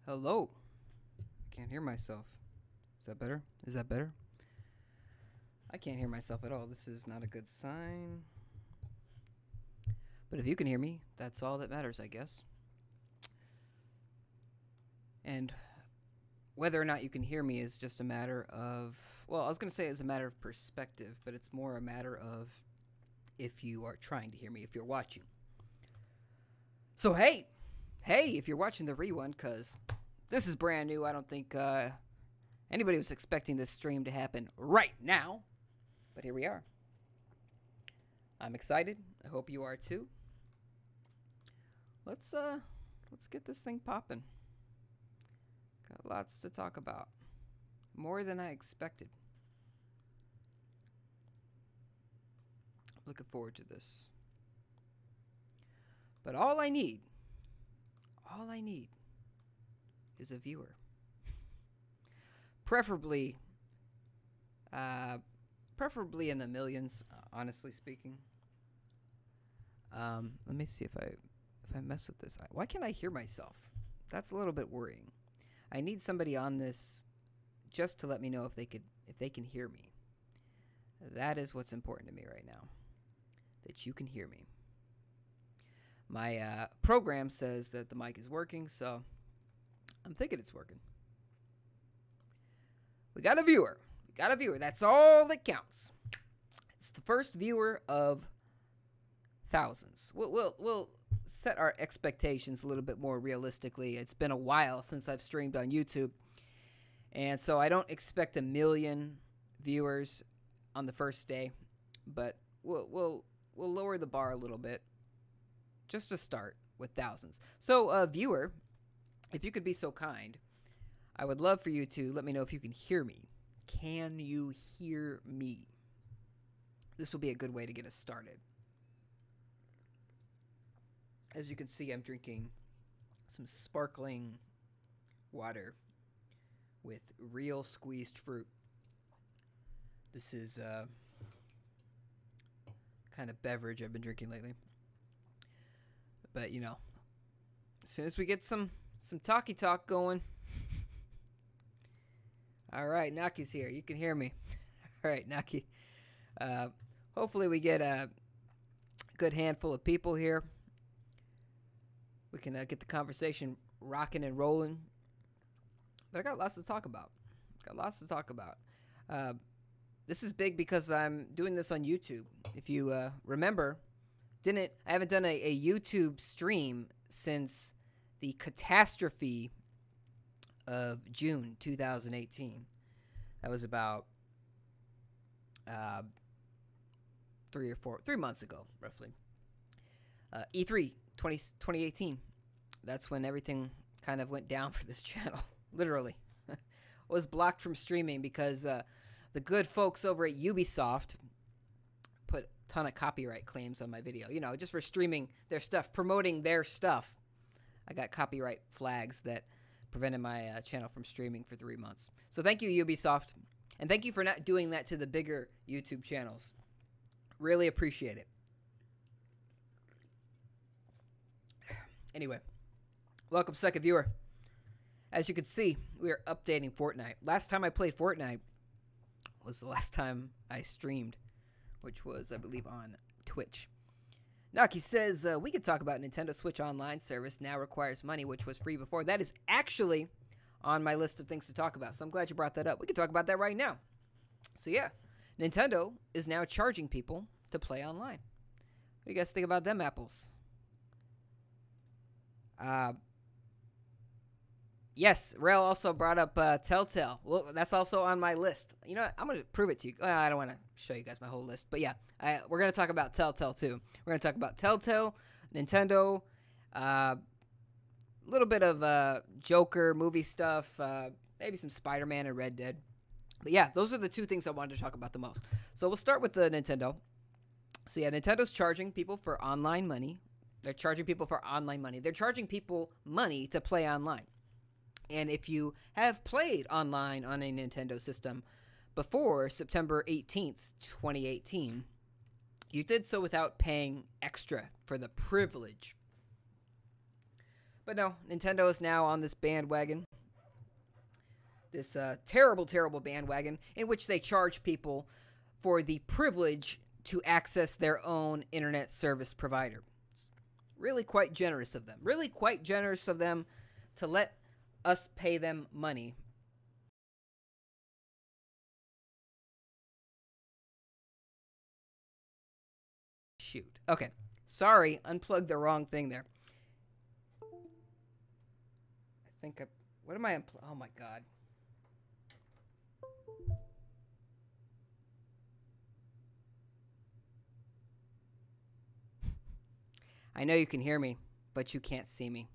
Hello. Can't hear myself. Is that better? Is that better? I can't hear myself at all. This is not a good sign. But if you can hear me, that's all that matters, I guess. And whether or not you can hear me is just a matter of, well, I was going to say it's a matter of perspective, but it's more a matter of if you are trying to hear me, if you're watching. So, hey, if you're watching the rerun, because this is brand new. I don't think anybody was expecting this stream to happen right now, but here we are. I'm excited. I hope you are too. Let's get this thing popping. Got lots to talk about. More than I expected. Looking forward to this. But all I need is a viewer. Preferably in the millions, honestly speaking. Let me see if I mess with this. Why can't I hear myself? That's a little bit worrying. I need somebody on this just to let me know if they can hear me. That is what's important to me right now. That you can hear me. My program says that the mic is working, so I'm thinking it's working. We got a viewer. That's all that counts. It's the first viewer of thousands. We'll set our expectations a little bit more realistically. It's been a while since I've streamed on YouTube, and so I don't expect 1 million viewers on the first day, but we'll lower the bar a little bit just to start with thousands. So, viewer, if you could be so kind, I would love for you to let me know if you can hear me. Can you hear me? This will be a good way to get us started. As you can see, I'm drinking some sparkling water with real squeezed fruit. This is kind of beverage I've been drinking lately. But, you know, as soon as we get some talky talk going. All right, Naki's here. You can hear me. All right, Naki. Hopefully we get a good handful of people here. We can get the conversation rocking and rolling. But I got lots to talk about. This is big because I'm doing this on YouTube. If you remember, I haven't done a YouTube stream since the catastrophe of June 2018. That was about 3 months ago, roughly. E3 2018. That's when everything kind of went down for this channel. Literally. Was blocked from streaming because the good folks over at Ubisoft put a ton of copyright claims on my video. You know, just for streaming their stuff, promoting their stuff. I got copyright flags that prevented my channel from streaming for 3 months. So thank you, Ubisoft. And thank you for not doing that to the bigger YouTube channels. Really appreciate it. Anyway, welcome, second viewer. As you can see, we are updating Fortnite. Last time I played Fortnite was the last time I streamed, which was, I believe, on Twitch. Naki says, we could talk about Nintendo Switch Online service now requires money, which was free before. That is actually on my list of things to talk about, so I'm glad you brought that up. We can talk about that right now. So yeah, Nintendo is now charging people to play online. What do you guys think about them apples? Yes, Rail also brought up Telltale. Well, that's also on my list. You know what? I'm going to prove it to you. I don't want to show you guys my whole list. But yeah, we're going to talk about Telltale too. We're going to talk about Telltale, Nintendo, a little bit of Joker movie stuff, maybe some Spider-Man and Red Dead. But yeah, those are the two things I wanted to talk about the most. So we'll start with the Nintendo. So yeah, Nintendo's charging people for online money. They're charging people for online money. They're charging people money to play online. And if you have played online on a Nintendo system before September 18th, 2018, you did so without paying extra for the privilege. But no, Nintendo is now on this bandwagon. This terrible, terrible bandwagon in which they charge people for the privilege to access their own internet service provider. It's really quite generous of them. Really quite generous of them to let us pay them money. Shoot. Okay. Sorry, unplugged the wrong thing there. I think what am I oh my god. I know you can hear me, but you can't see me.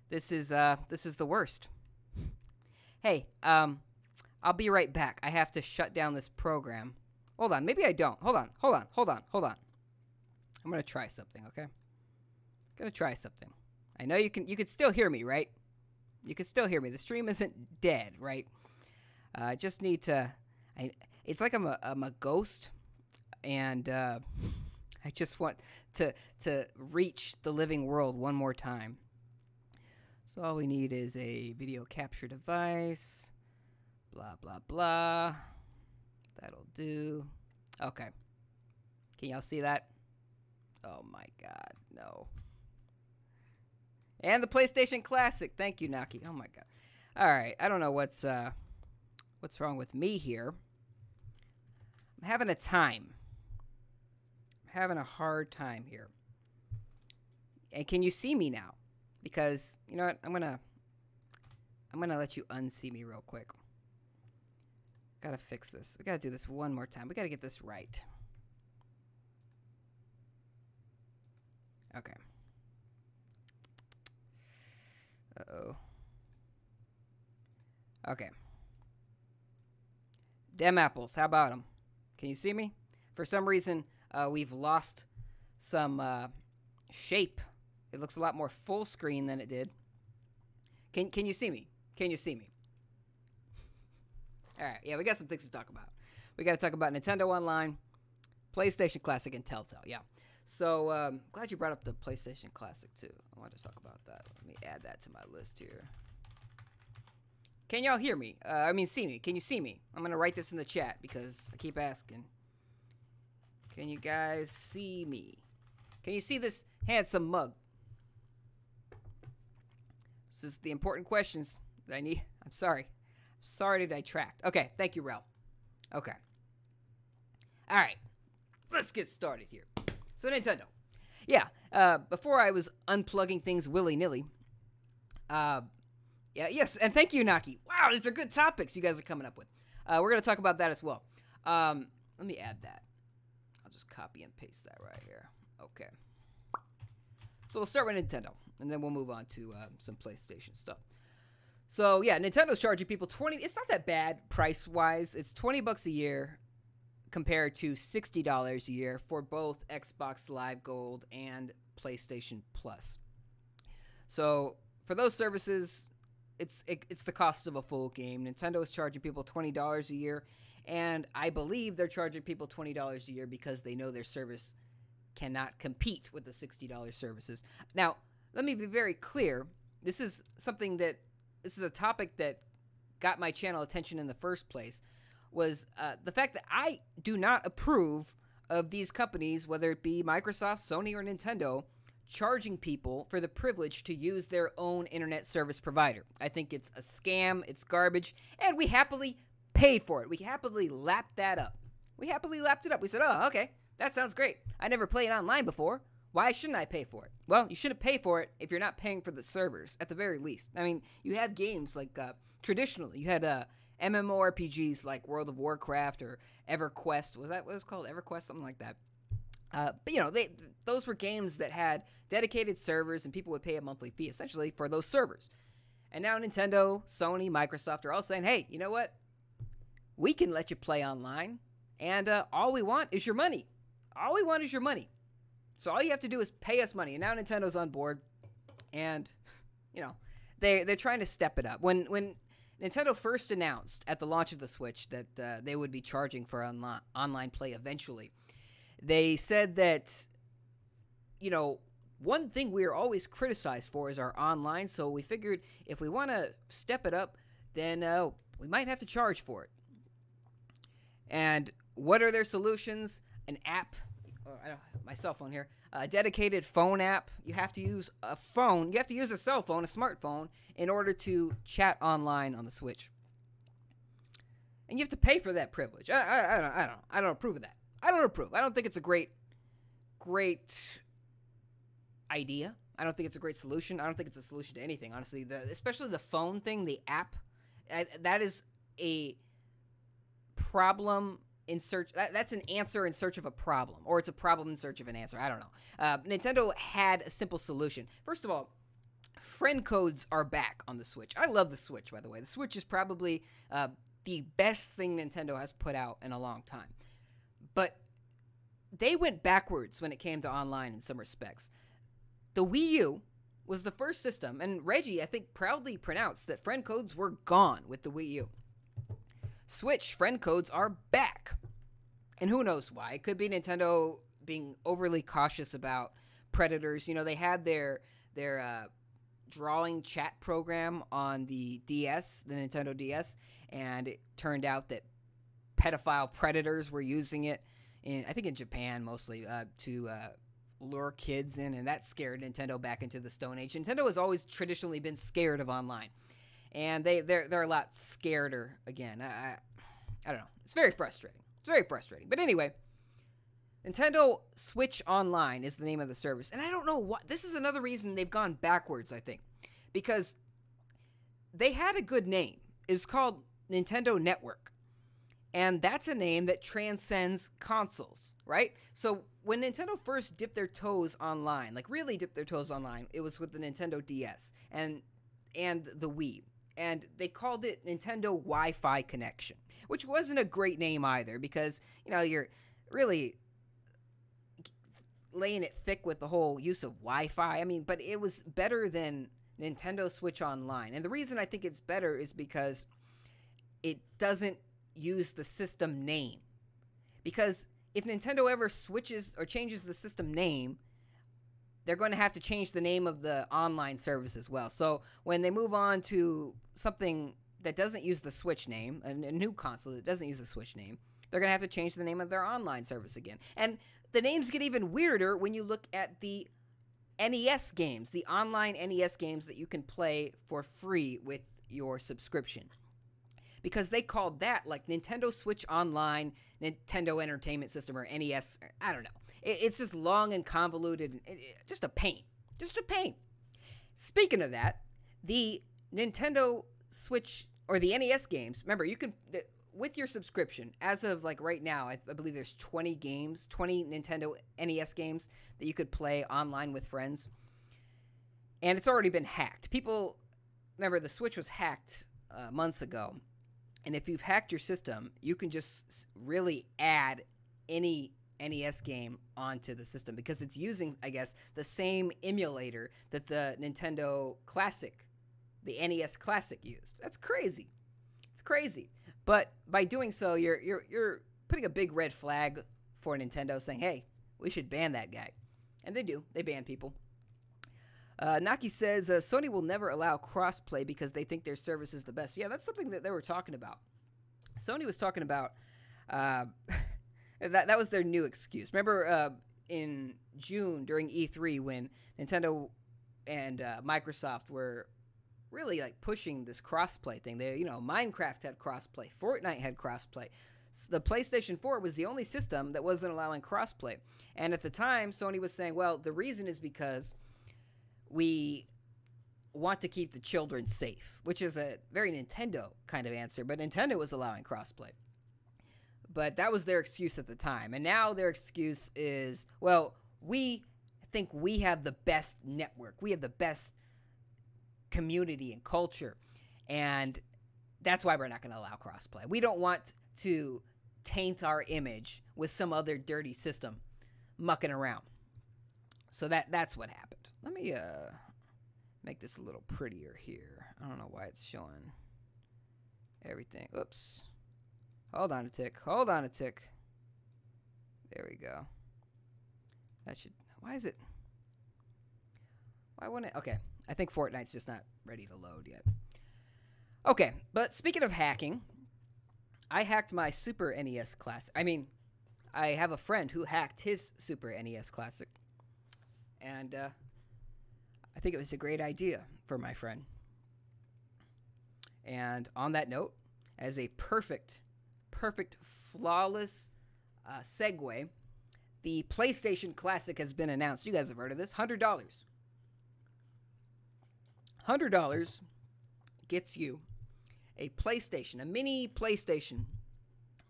This is the worst. Hey, I'll be right back. I have to shut down this program. Hold on, maybe I don't. Hold on. I'm gonna try something, okay? Gonna try something. I know you can still hear me, right? You can still hear me. The stream isn't dead, right? I just need to. It's like I'm a ghost, and I just want to reach the living world one more time. So all we need is a video capture device. Blah blah blah. That'll do. Okay. Can y'all see that? Oh my god, no. And the PlayStation Classic. Thank you, Naki. Oh my god. All right, I don't know what's wrong with me here. I'm having a time. I'm having a hard time here. And can you see me now? Because you know what? I'm gonna let you unsee me real quick. Gotta fix this. We gotta do this one more time. We gotta get this right. Okay. Uh-oh. Okay. Dem apples. How about them? Can you see me? For some reason, we've lost some shape. It looks a lot more full screen than it did. Can you see me? Can you see me? All right. Yeah, we got some things to talk about. We got to talk about Nintendo Online, PlayStation Classic, and Telltale. Yeah. So, glad you brought up the PlayStation Classic, too. I wanted to talk about that. Let me add that to my list here. Can y'all hear me? See me. Can you see me? I'm going to write this in the chat because I keep asking. Can you guys see me? Can you see this handsome mug? This is the important questions that I need. I'm sorry. Sorry to detract. Okay, thank you, Rel. Okay. All right. Let's get started here. So, Nintendo. Yeah, before I was unplugging things willy-nilly. Yes, and thank you, Naki. Wow, these are good topics you guys are coming up with. We're going to talk about that as well. Let me add that. I'll just copy and paste that right here. Okay. So, we'll start with Nintendo, and then we'll move on to some PlayStation stuff. So, yeah, Nintendo's charging people $20. It's not that bad price-wise. It's $20 a year compared to $60 a year for both Xbox Live Gold and PlayStation Plus. So, for those services, it's the cost of a full game. Nintendo is charging people $20 a year, and I believe they're charging people $20 a year because they know their service cannot compete with the $60 services. Now, let me be very clear. This is a topic that got my channel attention in the first place, was the fact that I do not approve of these companies, whether it be Microsoft, Sony, or Nintendo, charging people for the privilege to use their own internet service provider. I think it's a scam, it's garbage, and we happily paid for it. We happily lapped that up. We happily lapped it up. We said, oh, okay, that sounds great. I never played online before. Why shouldn't I pay for it? Well, you shouldn't pay for it if you're not paying for the servers, at the very least. I mean, you have games like, traditionally, you had MMORPGs like World of Warcraft or EverQuest. Was that what it was called? EverQuest? Something like that. But, you know, those were games that had dedicated servers and people would pay a monthly fee, essentially, for those servers. And now Nintendo, Sony, Microsoft are all saying, hey, you know what? We can let you play online, and all we want is your money. All we want is your money. So all you have to do is pay us money. And now Nintendo's on board, and, you know, they're trying to step it up. When Nintendo first announced at the launch of the Switch that they would be charging for online play eventually, they said that, you know, one thing we are always criticized for is our online, so we figured if we want to step it up, then we might have to charge for it. And what are their solutions? An app, my cell phone here, a dedicated phone app. You have to use a phone. You have to use a cell phone, a smartphone, in order to chat online on the Switch. And you have to pay for that privilege. I don't approve of that. I don't approve. I don't think it's a great idea. I don't think it's a great solution. I don't think it's a solution to anything, honestly. Especially the phone thing, the app, that is a problem in search. That's an answer in search of a problem, or it's a problem in search of an answer. I don't know. Nintendo had a simple solution. First of all, friend codes are back on the Switch. I love the Switch, by the way. The Switch is probably the best thing Nintendo has put out in a long time. But they went backwards when it came to online in some respects. The Wii U was the first system, and Reggie, I think, proudly pronounced that friend codes were gone with the Wii U. Switch friend codes are back. And who knows why? It could be Nintendo being overly cautious about predators. You know, they had their drawing chat program on the DS, the Nintendo DS, and it turned out that pedophile predators were using it, I think in Japan mostly, to lure kids in, and that scared Nintendo back into the Stone Age. Nintendo has always traditionally been scared of online, and they're a lot scareder again. I don't know. It's very frustrating. It's very frustrating. But anyway, Nintendo Switch Online is the name of the service, and I don't know what. This is another reason they've gone backwards, I think, because they had a good name. It was called Nintendo Network, and that's a name that transcends consoles, right? So when Nintendo first dipped their toes online, like really dipped their toes online, it was with the Nintendo DS and the Wii. And they called it Nintendo Wi-Fi Connection, which wasn't a great name either because, you know, you're really laying it thick with the whole use of Wi-Fi. I mean, but it was better than Nintendo Switch Online. And the reason I think it's better is because it doesn't use the system name. Because if Nintendo ever switches or changes the system name, they're going to have to change the name of the online service as well. So when they move on to something that doesn't use the Switch name, a new console that doesn't use the Switch name, they're going to have to change the name of their online service again. And the names get even weirder when you look at the NES games, the online NES games that you can play for free with your subscription. Because they called that like Nintendo Switch Online, Nintendo Entertainment System, or NES. I don't know. It's just long and convoluted. Just a pain. Just a pain. Speaking of that, the Nintendo Switch or the NES games, remember, you can, with your subscription, as of like right now, I believe there's 20 games, 20 Nintendo NES games that you could play online with friends. And it's already been hacked. People, remember, the Switch was hacked months ago. And if you've hacked your system, you can just really add any NES game onto the system because it's using, I guess, the same emulator that the Nintendo Classic, the NES Classic used. That's crazy. It's crazy. But by doing so, you're putting a big red flag for Nintendo saying, hey, we should ban that guy. And they do. They ban people. Naki says, Sony will never allow crossplay because they think their service is the best. Yeah, that's something that they were talking about. Sony was talking about, that was their new excuse. Remember in June during E3 when Nintendo and Microsoft were really like pushing this crossplay thing. They, you know, Minecraft had crossplay, Fortnite had crossplay. The PlayStation 4 was the only system that wasn't allowing crossplay. And at the time, Sony was saying, well, the reason is because we want to keep the children safe, which is a very Nintendo kind of answer, but Nintendo was allowing crossplay. But that was their excuse at the time. And now their excuse is, well, we think we have the best network. We have the best community and culture. And that's why we're not going to allow crossplay. We don't want to taint our image with some other dirty system mucking around. So that's what happened. Let me make this a little prettier here. I don't know why it's showing everything. Oops. Hold on a tick. Hold on a tick. There we go. That should... Why is it... Why wouldn't it? Okay, I think Fortnite's just not ready to load yet. Okay, but speaking of hacking, I hacked my Super NES Classic. I mean, I have a friend who hacked his Super NES Classic. And I think it was a great idea for my friend. And on that note, as a perfect, flawless segue, the PlayStation Classic has been announced. You guys have heard of this. $100. $100 gets you a PlayStation, a mini PlayStation,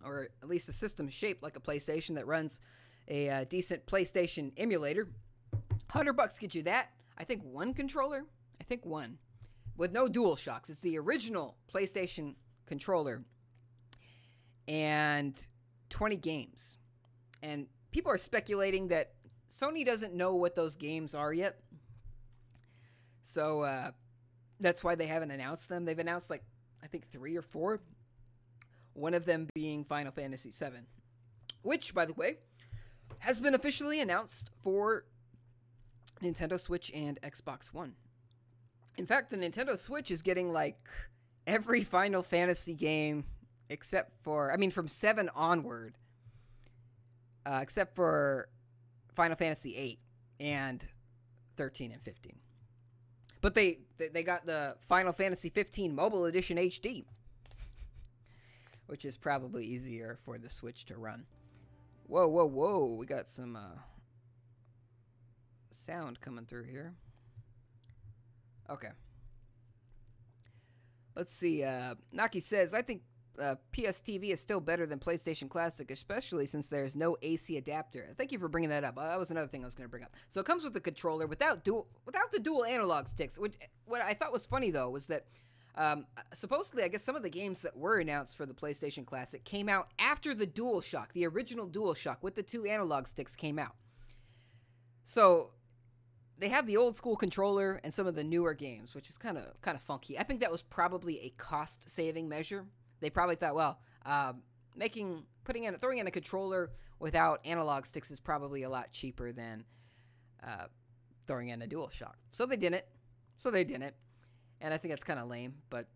or at least a system shaped like a PlayStation that runs a decent PlayStation emulator. $100 gets you that. I think one controller. I think one. With no dual shocks. It's the original PlayStation controller. And 20 games. And people are speculating that Sony doesn't know what those games are yet. So that's why they haven't announced them. They've announced like, I think 3 or 4. One of them being Final Fantasy VII. Which, by the way, has been officially announced for Nintendo Switch and Xbox One. In fact, the Nintendo Switch is getting like every Final Fantasy game except for, I mean, from 7 onward, except for Final Fantasy 8 and 13 and 15. But they got the Final Fantasy 15 Mobile Edition HD, which is probably easier for the Switch to run. Whoa, whoa, whoa. We got some sound coming through here. Okay. Let's see. Naki says, I think PS TV is still better than PlayStation Classic, especially since there's no AC adapter. Thank you for bringing that up. That was another thing I was going to bring up. So it comes with the controller without the dual analog sticks. Which, what I thought was funny, though, was that supposedly, I guess some of the games that were announced for the PlayStation Classic came out after the DualShock, the original DualShock with the 2 analog sticks came out. So they have the old school controller and some of the newer games, which is kind of funky. I think that was probably a cost saving measure. They probably thought, well, throwing in a controller without analog sticks is probably a lot cheaper than throwing in a DualShock. So they didn't. And I think that's kind of lame, but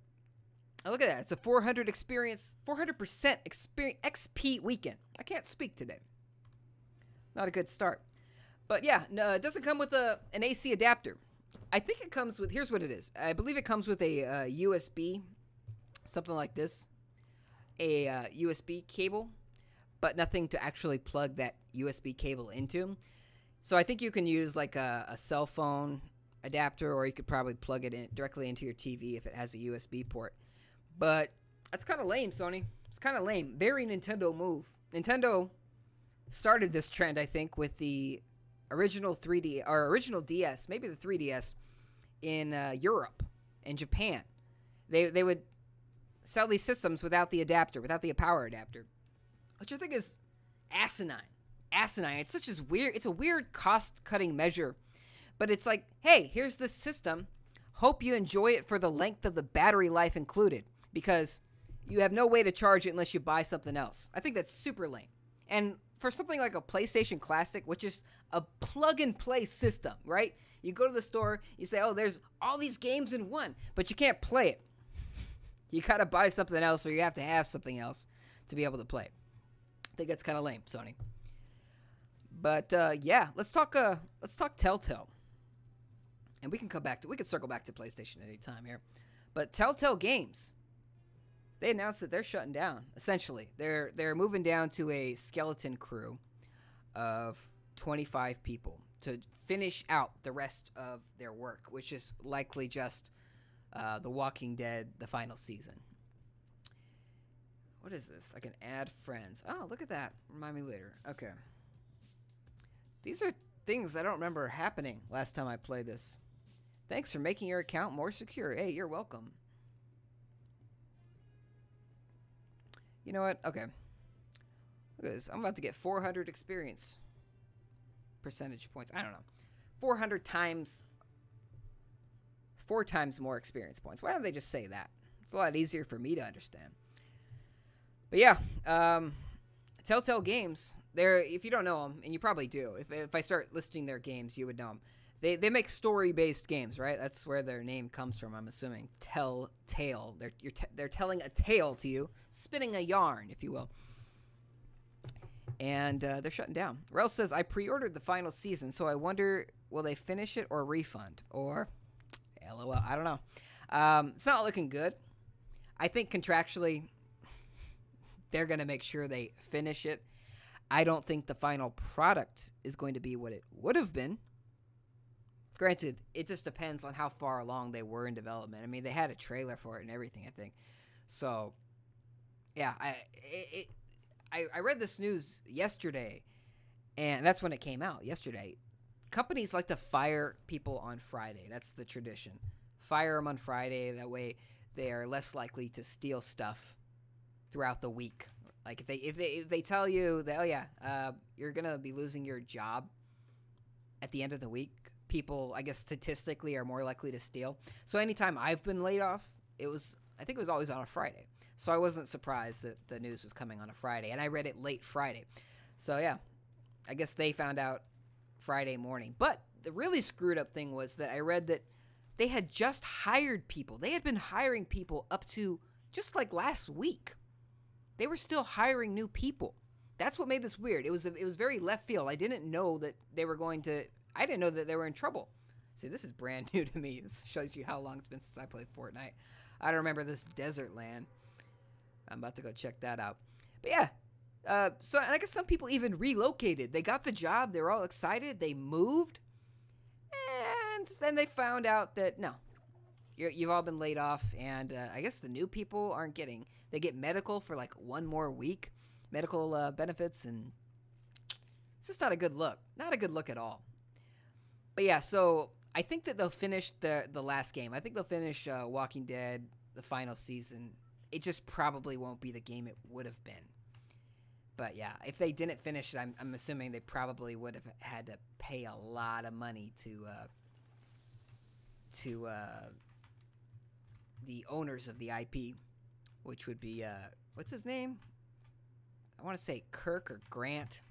look at that. It's a 400% experience XP weekend. I can't speak today. Not a good start. But yeah, no, it doesn't come with an AC adapter. I think it comes with, here's what it is. I believe it comes with a USB, something like this, a USB cable, but nothing to actually plug that USB cable into. So I think you can use like a cell phone adapter, or you could probably plug it in directly into your TV if it has a USB port. But that's kind of lame, Sony. It's kind of lame. Very Nintendo move. Nintendo started this trend, I think, with the original 3D or original DS, maybe the 3DS in Europe and Japan. They would sell these systems without the adapter, without the power adapter, which I think is asinine. It's such as weird. It's a weird cost-cutting measure, but it's like, hey, here's this system. Hope you enjoy it for the length of the battery life included, because you have no way to charge it unless you buy something else. I think that's super lame. And for something like a PlayStation Classic, which is a plug-and-play system, right? You go to the store, you say, oh, there's all these games in one, but you can't play it. You got to buy something else, or you have to have something else to be able to play it. I think that's kind of lame, Sony. But yeah, let's talk Telltale. And we can circle back to PlayStation at any time here. But Telltale Games, they announced that they're shutting down. Essentially, they're moving down to a skeleton crew of 25 people to finish out the rest of their work, which is likely just The Walking Dead, the final season. What is this? I can add friends. Oh, look at that. Remind me later. Okay. These are things I don't remember happening last time I played this. Thanks for making your account more secure. Hey, you're welcome. You know what? Okay. Look at this. I'm about to get 400 experience percentage points. I don't know. 400 times. 4 times more experience points. Why don't they just say that? It's a lot easier for me to understand. But yeah, Telltale Games, if you don't know them, and you probably do, if I start listing their games, you would know them. They make story-based games, right? That's where their name comes from, I'm assuming. Telltale. They're telling a tale to you, spinning a yarn, if you will. And they're shutting down. Rel says, I pre-ordered the final season, so I wonder, will they finish it or refund? Or, LOL, I don't know. It's not looking good. I think contractually, they're going to make sure they finish it. I don't think the final product is going to be what it would have been. Granted, it just depends on how far along they were in development. I mean, they had a trailer for it and everything, I think. So, yeah, I read this news yesterday, and that's when it came out, yesterday. Companies like to fire people on Friday. That's the tradition. Fire them on Friday. That way they are less likely to steal stuff throughout the week. Like if they tell you that, oh yeah, you're going to be losing your job at the end of the week, people, I guess statistically, are more likely to steal. So anytime I've been laid off, I think it was always on a Friday. So I wasn't surprised that the news was coming on a Friday, and I read it late Friday. So yeah, I guess they found out Friday morning. But the really screwed up thing was that I read that they had just hired people. They had been hiring people up to just like last week. They were still hiring new people. That's what made this weird. It was very left field. I didn't know that they were going to. I didn't know that they were in trouble. See, this is brand new to me. This shows you how long it's been since I played Fortnite. I don't remember this desert land. I'm about to go check that out. But yeah, so I guess some people even relocated. They got the job. They were all excited. They moved. And then they found out that, no, you've all been laid off. And I guess the new people aren't getting, they get medical for like one more week. Medical benefits. And it's just not a good look. Not a good look at all. But yeah, so I think that they'll finish the last game. I think they'll finish Walking Dead, the final season. It just probably won't be the game it would have been. But yeah, if they didn't finish it, I'm assuming they probably would have had to pay a lot of money to the owners of the IP, which would be, what's his name? I want to say Kirk or Grant,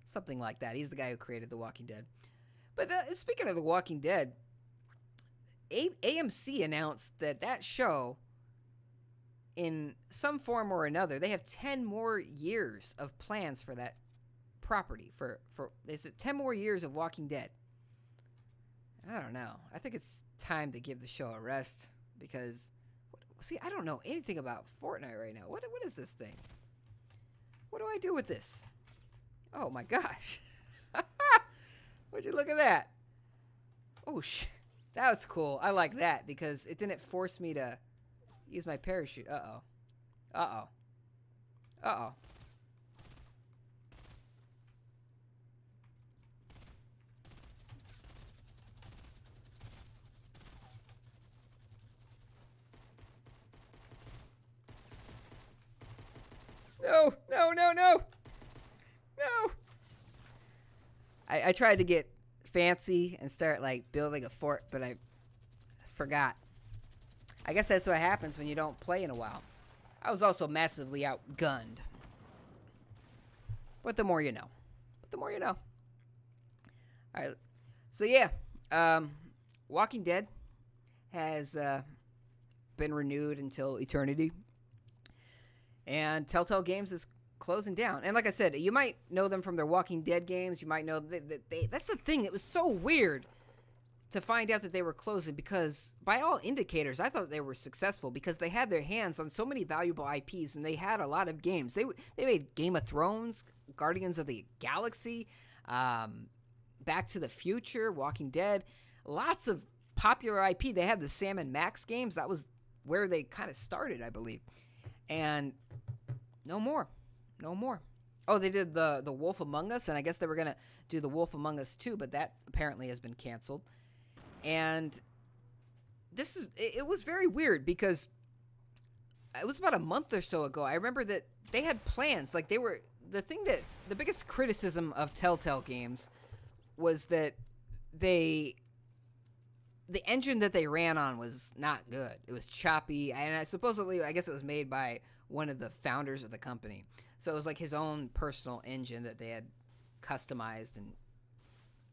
something like that. He's the guy who created The Walking Dead. But speaking of The Walking Dead, AMC announced that show, in some form or another, they have 10 more years of plans for that property. They said 10 more years of Walking Dead. I don't know. I think it's time to give the show a rest because, see, I don't know anything about Fortnite right now. What is this thing? What do I do with this? Oh my gosh. Would you look at that? Oh, that was cool. I like that because it didn't force me to use my parachute. Uh-oh. Uh-oh. Uh-oh. No, no, no, no. No. I tried to get fancy and start like building a fort, but I forgot. I guess that's what happens when you don't play in a while. I was also massively outgunned. But the more you know. But the more you know. Alright. So yeah. Walking Dead has been renewed until eternity. And Telltale Games is closing down. And like I said, you might know them from their Walking Dead games. You might know that that's the thing. It was so weird to find out that they were closing because by all indicators, I thought they were successful because they had their hands on so many valuable IPs and they had a lot of games. They made Game of Thrones, Guardians of the Galaxy, Back to the Future, Walking Dead, lots of popular IP. They had the Sam and Max games. That was where they kind of started, I believe. And no more. No more. Oh, they did the Wolf Among Us, and I guess they were going to do the Wolf Among Us 2, but that apparently has been canceled. And it was very weird because it was about a month or so ago. I remember that they had plans. Like the biggest criticism of Telltale Games was that the engine that they ran on was not good. It was choppy, and I guess it was made by one of the founders of the company. So it was like his own personal engine that they had customized and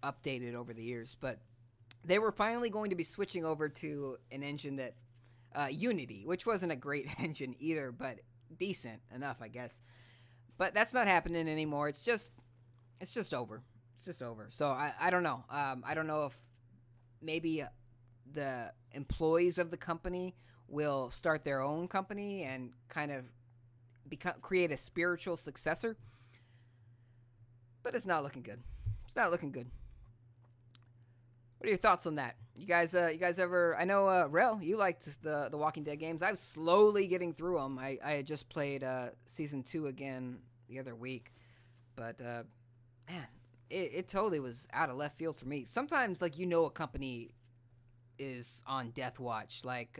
updated over the years. But they were finally going to be switching over to an engine that Unity, which wasn't a great engine either, but decent enough, I guess. But that's not happening anymore. It's just over. It's just over. So I don't know. I don't know if maybe the employees of the company will start their own company and kind of create a spiritual successor. But it's not looking good. It's not looking good. What are your thoughts on that? You guys ever? I know, Rel, you liked the Walking Dead games. I was slowly getting through them. I had just played season 2 again the other week, but man, it totally was out of left field for me. Sometimes, like, a company is on death watch, like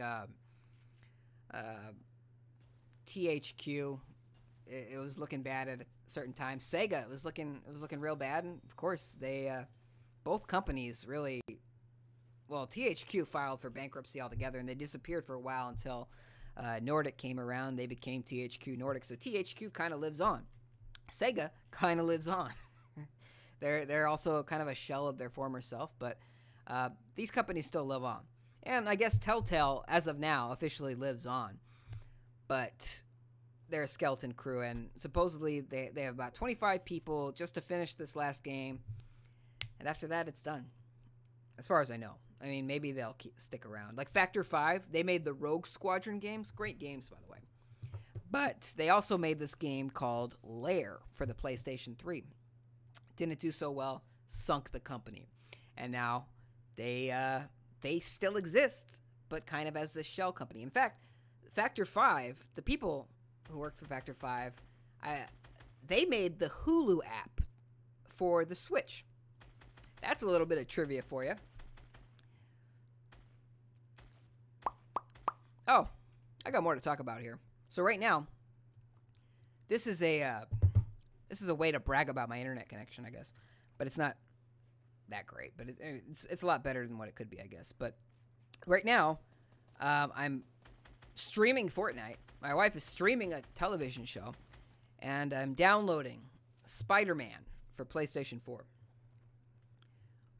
THQ. It was looking bad at a certain time. Sega, it was looking real bad, and of course they both companies really. Well, THQ filed for bankruptcy altogether, and they disappeared for a while until Nordic came around. They became THQ Nordic, so THQ kind of lives on. Sega kind of lives on. They're also kind of a shell of their former self, but these companies still live on. And I guess Telltale, as of now, officially lives on. But they're a skeleton crew, and supposedly they have about 25 people just to finish this last game. And after that, it's done. As far as I know. I mean, maybe they'll stick around. Like Factor 5, they made the Rogue Squadron games. Great games, by the way. But they also made this game called Lair for the PlayStation 3. Didn't do so well. Sunk the company. And now they still exist, but kind of as this shell company. In fact, Factor 5, the people who worked for Factor 5, they made the Hulu app for the Switch. That's a little bit of trivia for you. Oh, I got more to talk about here. So right now, this is a way to brag about my internet connection, I guess. But it's not that great. But it's a lot better than what it could be, I guess. But right now, I'm streaming Fortnite. My wife is streaming a television show, and I'm downloading Spider-Man for PlayStation 4.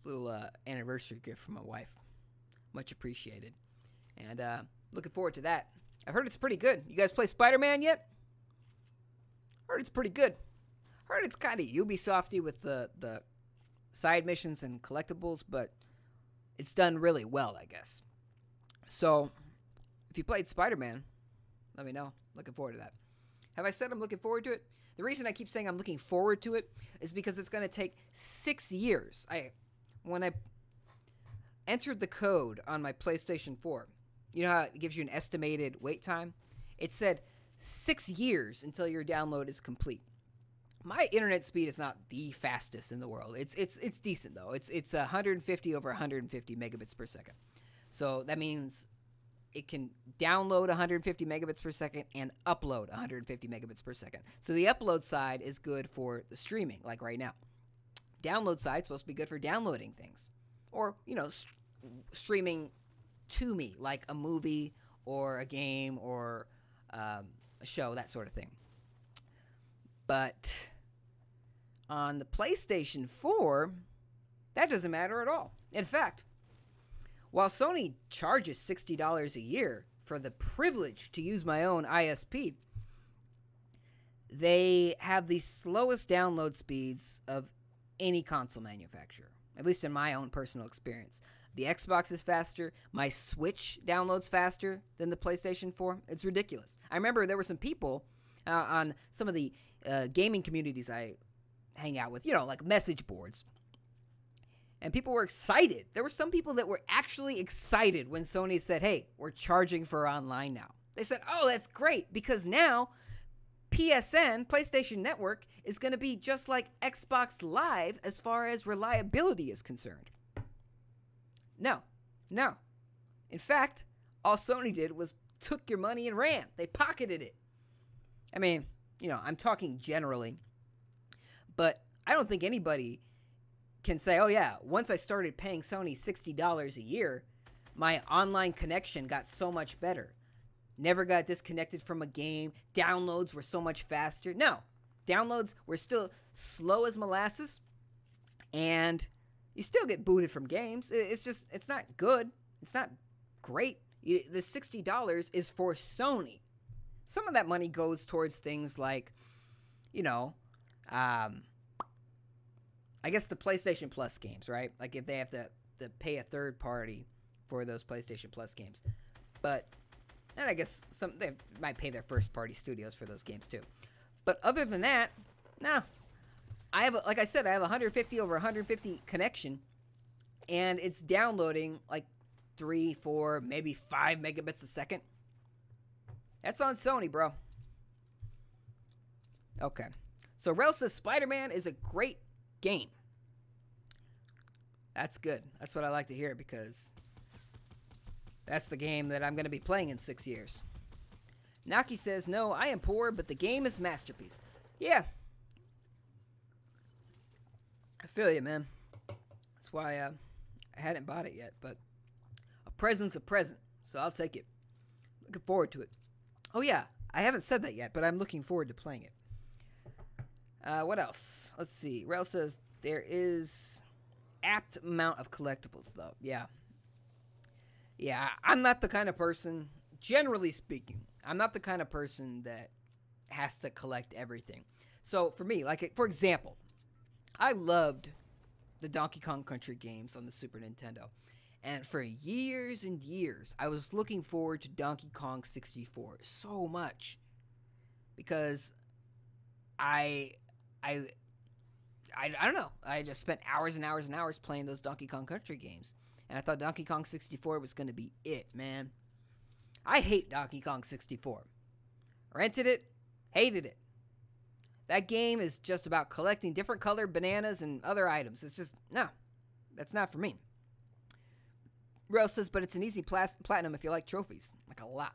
Little anniversary gift from my wife. Much appreciated. And looking forward to that. I've heard it's pretty good. You guys play Spider-Man yet? Heard it's pretty good. Heard it's kind of Ubisofty with the side missions and collectibles, but it's done really well, I guess. So, if you played Spider-Man, let me know. Looking forward to that. Have I said I'm looking forward to it? The reason I keep saying I'm looking forward to it is because it's going to take 6 years. When I entered the code on my PlayStation 4, you know how it gives you an estimated wait time? It said 6 years until your download is complete. My internet speed is not the fastest in the world. It's decent though. It's 150 over 150 megabits per second. So that means it can download 150 megabits per second and upload 150 megabits per second. So the upload side is good for the streaming, like right now. Download side is supposed to be good for downloading things, or streaming to me, like a movie or a game or a show, that sort of thing. But on the PlayStation 4, that doesn't matter at all. In fact, while Sony charges $60 a year for the privilege to use my own ISP, they have the slowest download speeds of any console manufacturer, at least in my own personal experience. The Xbox is faster. My Switch downloads faster than the PlayStation 4. It's ridiculous. I remember there were some people on some of the gaming communities I hang out with, like message boards. And people were excited. There were some people that were actually excited when Sony said, hey, we're charging for online now. They said, oh, that's great, because now PSN, PlayStation Network, is going to be just like Xbox Live as far as reliability is concerned. No. In fact, all Sony did was took your money and ran. They pocketed it. I mean, I'm talking generally, but I don't think anybody can say, oh yeah, once I started paying Sony $60 a year, my online connection got so much better. Never got disconnected from a game. Downloads were so much faster. No, downloads were still slow as molasses. And, You still get booted from games. It's just, it's not good. It's not great. The $60 is for Sony. Some of that money goes towards things like, you know, I guess the PlayStation Plus games, right? Like if they have to pay a third party for those PlayStation Plus games. But, and I guess they might pay their first party studios for those games too. But other than that, no. I have, like I said, I have 150 over 150 connection, and it's downloading like 3, 4, maybe 5 megabits a second. That's on Sony, bro. Okay. So Rel says Spider-Man is a great game. That's good. That's what I like to hear, because that's the game that I'm going to be playing in 6 years. Naki says, no, I am poor, but the game is masterpiece. Yeah. I feel you, man. That's why I hadn't bought it yet, but a present's a present, so I'll take it. Looking forward to it. Oh, yeah. I haven't said that yet, but I'm looking forward to playing it. What else? Let's see. Rel says there is apt amount of collectibles, though. Yeah. Yeah, I'm not the kind of person, generally speaking, I'm not the kind of person that has to collect everything. So, for me, like, for example, I loved the Donkey Kong Country games on the Super Nintendo. And for years and years, I was looking forward to Donkey Kong 64 so much. Because I don't know. I just spent hours and hours and hours playing those Donkey Kong Country games. And I thought Donkey Kong 64 was going to be it, man. I hate Donkey Kong 64. Rented it, hated it. That game is just about collecting different colored bananas and other items. It's just, no, that's not for me. Rose says, but it's an easy platinum if you like trophies. Like a lot.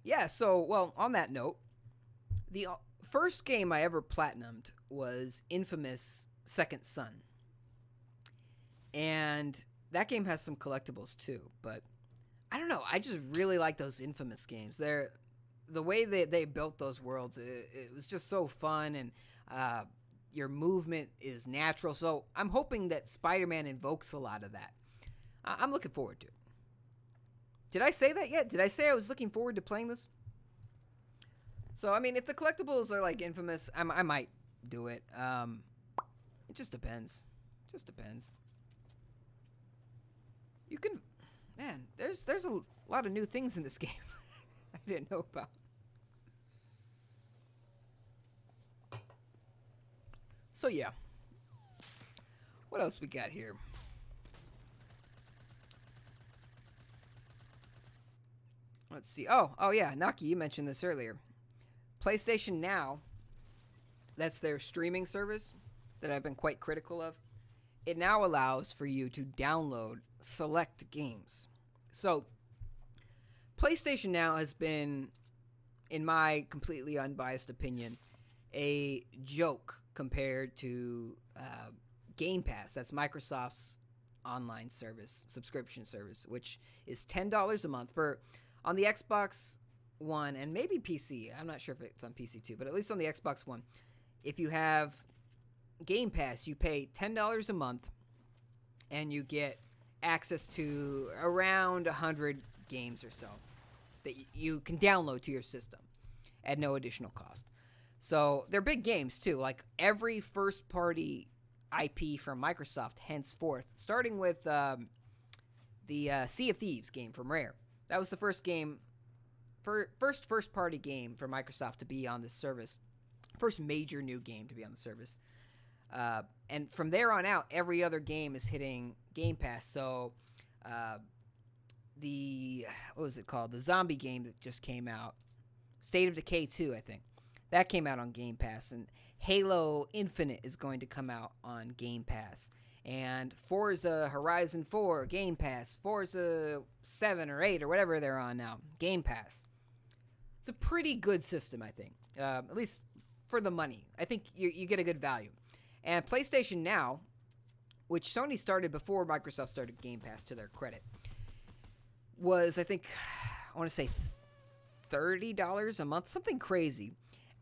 Yeah, so, well, on that note, the first game I ever platinumed was Infamous Second Son. And that game has some collectibles too, but I don't know. I just really like those Infamous games. The way they built those worlds, it was just so fun, and your movement is natural. So I'm hoping that Spider-Man invokes a lot of that. I'm looking forward to it. Did I say that yet? Did I say I was looking forward to playing this? So, I mean, if the collectibles are like Infamous, I might do it. It just depends. Just depends. You can, man, there's a lot of new things in this game I didn't know about. So, yeah. What else we got here? Let's see. Oh, yeah. Naki, you mentioned this earlier. PlayStation Now, that's their streaming service that I've been quite critical of. It now allows for you to download select games. So, PlayStation Now has been, in my completely unbiased opinion, a joke compared to Game Pass. That's Microsoft's online service, subscription service, which is $10 a month for on the Xbox One and maybe PC. I'm not sure if it's on PC too, but at least on the Xbox One. If you have Game Pass, you pay $10 a month and you get access to around 100 games or so that you can download to your system at no additional cost. So they're big games too, like every first-party IP from Microsoft henceforth, starting with the Sea of Thieves game from Rare. That was the first first-party game for Microsoft to be on this service. First major new game to be on the service. And from there on out, every other game is hitting Game Pass. So what was it called? The zombie game that just came out. State of Decay 2, I think. That came out on Game Pass. And Halo Infinite is going to come out on Game Pass. And Forza Horizon 4, Game Pass. Forza 7 or 8 or whatever they're on now, Game Pass. It's a pretty good system, I think. At least for the money. I think you get a good value. And PlayStation Now, which Sony started before Microsoft started Game Pass, to their credit, was, I think, I want to say $30 a month, something crazy.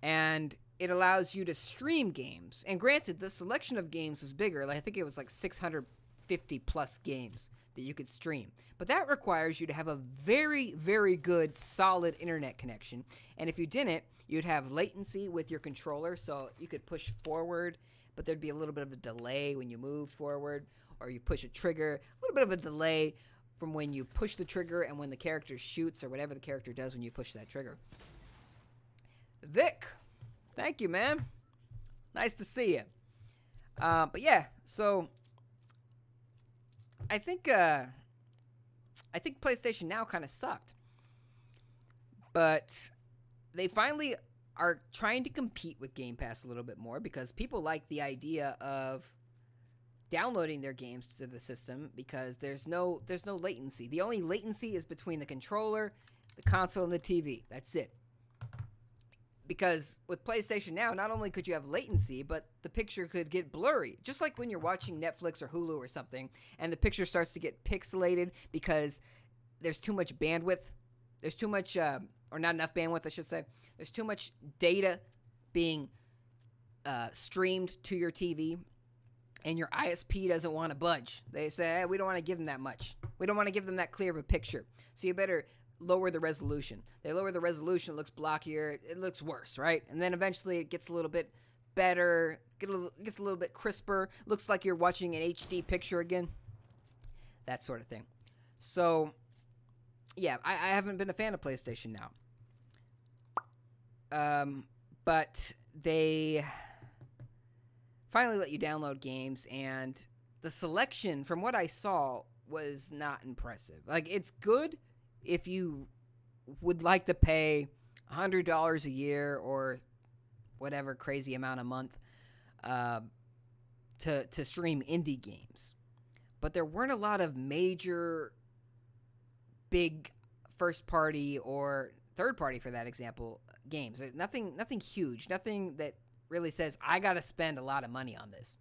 And it allows you to stream games. And granted, the selection of games was bigger. Like, I think it was like 650 plus games that you could stream. But that requires you to have a very, very good, solid internet connection. And if you didn't, you'd have latency with your controller, so you could push forward, but there'd be a little bit of a delay when you move forward, or you push a trigger, a little bit of a delay from when you push the trigger and when the character shoots, or whatever the character does when you push that trigger. Vic, thank you, man. Nice to see you. But yeah, so I think PlayStation Now kind of sucked, but they finally are trying to compete with Game Pass a little bit more because people like the idea of downloading their games to the system because there's no latency. The only latency is between the controller, the console, and the TV. That's it. Because with PlayStation Now, not only could you have latency, but the picture could get blurry. Just like when you're watching Netflix or Hulu or something, and the picture starts to get pixelated because there's too much bandwidth. There's too much, or not enough bandwidth, I should say. There's too much data being streamed to your TV, and your ISP doesn't want to budge. They say, hey, we don't want to give them that much. We don't want to give them that clear of a picture. So you better lower the resolution. They lower the resolution, it looks blockier, it looks worse, right? And then eventually it gets a little bit better, gets a little bit crisper, looks like you're watching an HD picture again. That sort of thing. So, yeah, I haven't been a fan of PlayStation Now. But they finally let you download games, and the selection, from what I saw, was not impressive. Like, it's good if you would like to pay $100 a year or whatever crazy amount a month to stream indie games. But there weren't a lot of major, big first-party or third-party, for that example, games. Nothing huge. Nothing that really says, I got to spend a lot of money on this.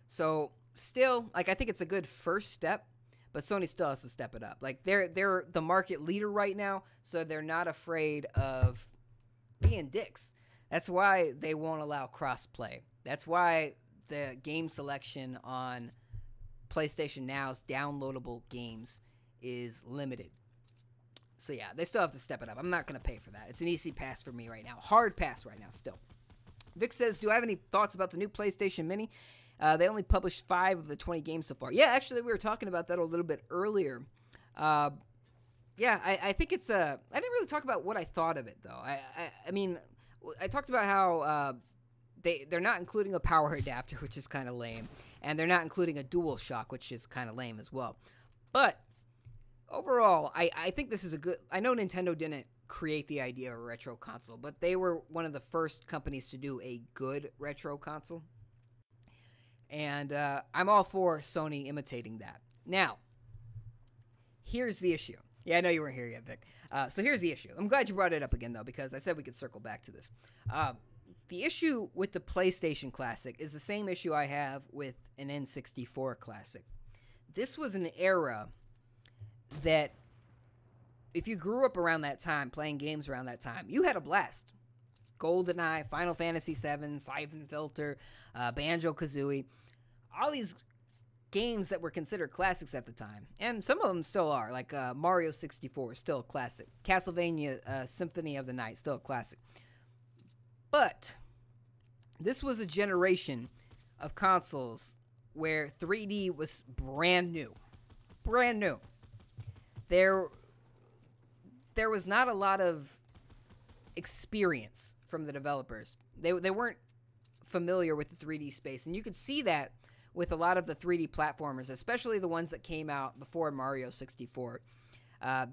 So, still, like, I think it's a good first step. But Sony still has to step it up. Like, they're the market leader right now, so they're not afraid of being dicks. That's why they won't allow cross-play. That's why the game selection on PlayStation Now's downloadable games is limited. So, yeah, they still have to step it up. I'm not going to pay for that. It's an easy pass for me right now. Hard pass right now still. Vic says, do I have any thoughts about the new PlayStation Mini? They only published 5 of the 20 games so far. Yeah, actually, we were talking about that a little bit earlier. Yeah, I think it's I didn't really talk about what I thought of it, though. I mean, I talked about how they're not including a power adapter, which is kind of lame. And they're not including a DualShock, which is kind of lame as well. But overall, I think this is a good... I know Nintendo didn't create the idea of a retro console, but they were one of the first companies to do a good retro console. And I'm all for Sony imitating that. Now, here's the issue. Yeah, I know you weren't here yet, Vic. So here's the issue. I'm glad you brought it up again, though, because I said we could circle back to this. The issue with the PlayStation Classic is the same issue I have with an N64 Classic. This was an era that, if you grew up around that time, playing games around that time, you had a blast. GoldenEye, Final Fantasy VII, Siphon Filter, Banjo-Kazooie, all these games that were considered classics at the time, and some of them still are, like Mario 64, still a classic. Castlevania Symphony of the Night, still a classic. But this was a generation of consoles where 3D was brand new. Brand new. There was not a lot of experience from the developers. They weren't familiar with the 3D space, and you could see that with a lot of the 3D platformers, especially the ones that came out before Mario 64.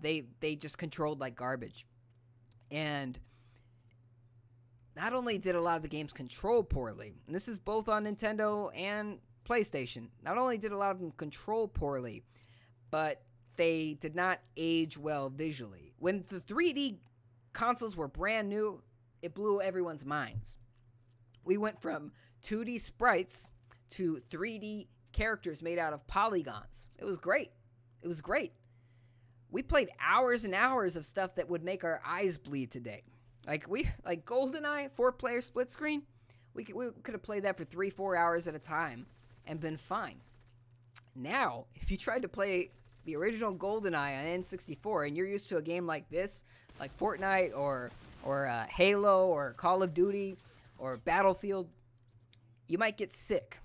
They just controlled like garbage. And not only did a lot of the games control poorly, and this is both on Nintendo and PlayStation, not only did a lot of them control poorly, but they did not age well visually. When the 3D consoles were brand new, it blew everyone's minds. We went from 2D sprites to 3D characters made out of polygons. It was great. It was great. We played hours and hours of stuff that would make our eyes bleed today. Like GoldenEye 4-player split screen. We could have played that for 3-4 hours at a time and been fine. Now, if you tried to play the original GoldenEye on N64 and you're used to a game like this, like Fortnite or Halo or Call of Duty or Battlefield, you might get sick.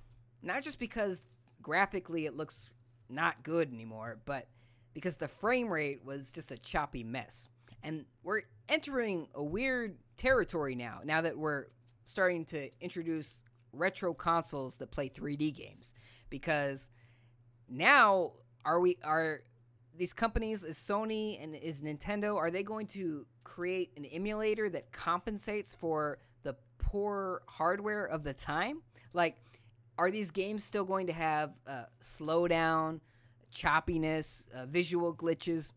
Not just because graphically it looks not good anymore, but because the frame rate was just a choppy mess. And we're entering a weird territory now that we're starting to introduce retro consoles that play 3D games. Because now are these companies, is Sony and is Nintendo, are they going to create an emulator that compensates for the poor hardware of the time? Like, are these games still going to have slowdown, choppiness, visual glitches?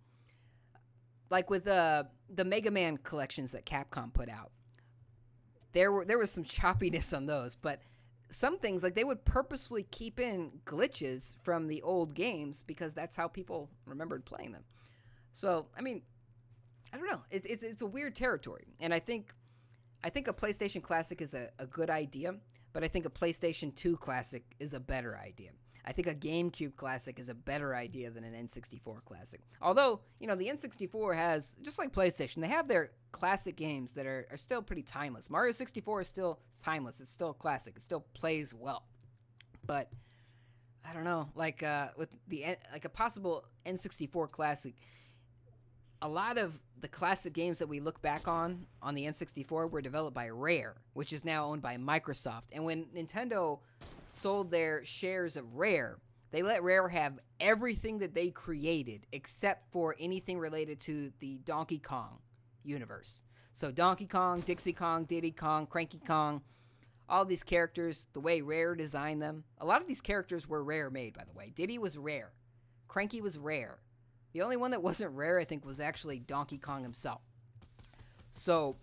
Like with the Mega Man collections that Capcom put out, there was some choppiness on those, but some things, like, they would purposely keep in glitches from the old games because that's how people remembered playing them. So, I mean, I don't know. It's a weird territory, and I think a PlayStation Classic is a good idea, but I think a PlayStation 2 Classic is a better idea. I think a GameCube Classic is a better idea than an N64 Classic. Although, the N64 has, just like PlayStation, they have their classic games that are still pretty timeless. Mario 64 is still timeless. It's still a classic. It still plays well. But, I don't know, with a possible N64 Classic, a lot of the classic games that we look back on the N64 were developed by Rare, which is now owned by Microsoft. And when Nintendo sold their shares of Rare, they let Rare have everything that they created except for anything related to the Donkey Kong universe. So Donkey Kong, Dixie Kong, Diddy Kong, Cranky Kong, all these characters, the way Rare designed them. A lot of these characters were Rare made, by the way. Diddy was Rare. Cranky was Rare. The only one that wasn't Rare, I think, was actually Donkey Kong himself. So,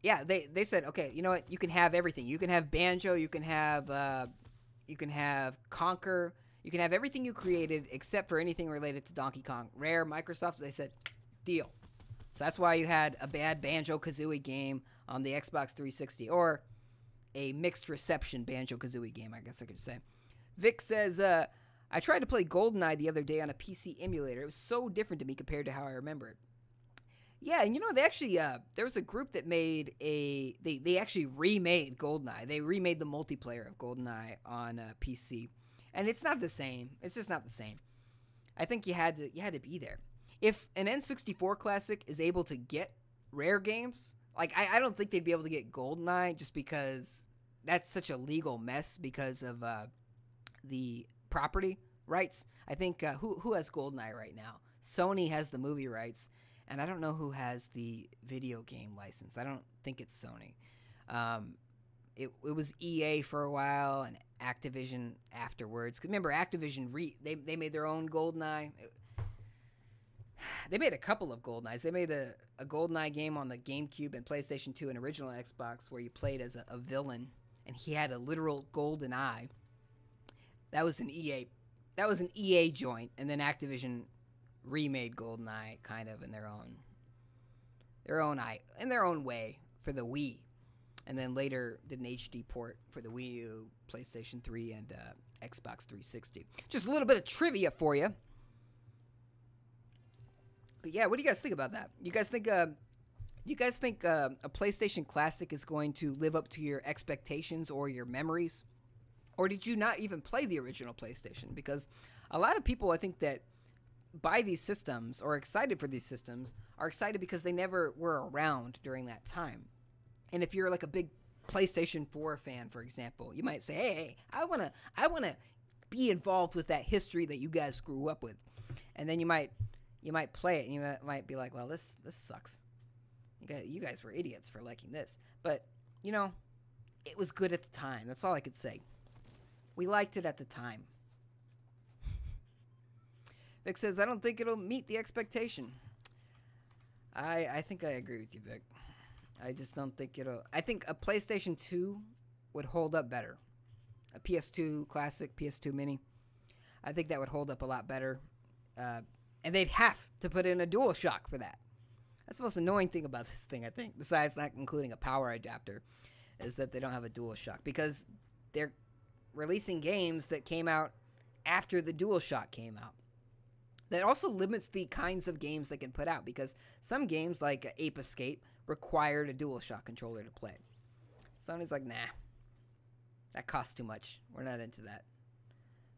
yeah, they said, okay, you know what? You can have everything. You can have Banjo. You can have Conker. You can have everything you created except for anything related to Donkey Kong. Rare, Microsoft, they said, deal. So that's why you had a bad Banjo-Kazooie game on the Xbox 360, or a mixed reception Banjo-Kazooie game, I guess I could say. Vic says, I tried to play GoldenEye the other day on a PC emulator. It was so different to me compared to how I remember it. Yeah, and they actually, there was a group that made they actually remade GoldenEye. They remade the multiplayer of GoldenEye on PC. And it's not the same. It's just not the same. I think you had to be there. If an N64 Classic is able to get Rare games, like, I don't think they'd be able to get GoldenEye just because that's such a legal mess because of the property rights. I think, who has GoldenEye right now? Sony has the movie rights. And I don't know who has the video game license. I don't think it's Sony. It was EA for a while and Activision afterwards. 'Cause remember, Activision, they made their own GoldenEye. They made a couple of GoldenEyes. They made a GoldenEye game on the GameCube and PlayStation 2 and original Xbox where you played as a villain. And he had a literal golden eye. That was an EA joint. And then Activision remade GoldenEye kind of in their own way for the Wii, and then later did an HD port for the Wii U, PlayStation 3, and Xbox 360. Just a little bit of trivia for you. But yeah, what do you guys think about that? You guys think a PlayStation Classic is going to live up to your expectations or your memories, or did you not even play the original PlayStation? Because a lot of people, I think, that buy these systems or excited for these systems are excited because they never were around during that time. And if you're like a big PlayStation 4 fan, for example, you might say, hey, I want to be involved with that history that you guys grew up with. And then you might play it and you might be like, well, this sucks. You guys were idiots for liking this. But, it was good at the time. That's all I could say. We liked it at the time. Vic says, I don't think it'll meet the expectation. I think I agree with you, Vic. I just don't think it'll... I think a PlayStation 2 would hold up better. A PS2 Classic, PS2 Mini. I think that would hold up a lot better. And they'd have to put in a DualShock for that. That's the most annoying thing about this thing, I think, besides not including a power adapter, is that they don't have a DualShock, because they're releasing games that came out after the DualShock came out. That also limits the kinds of games they can put out, because some games like Ape Escape required a DualShock controller to play. Sony's like, nah, that costs too much. We're not into that.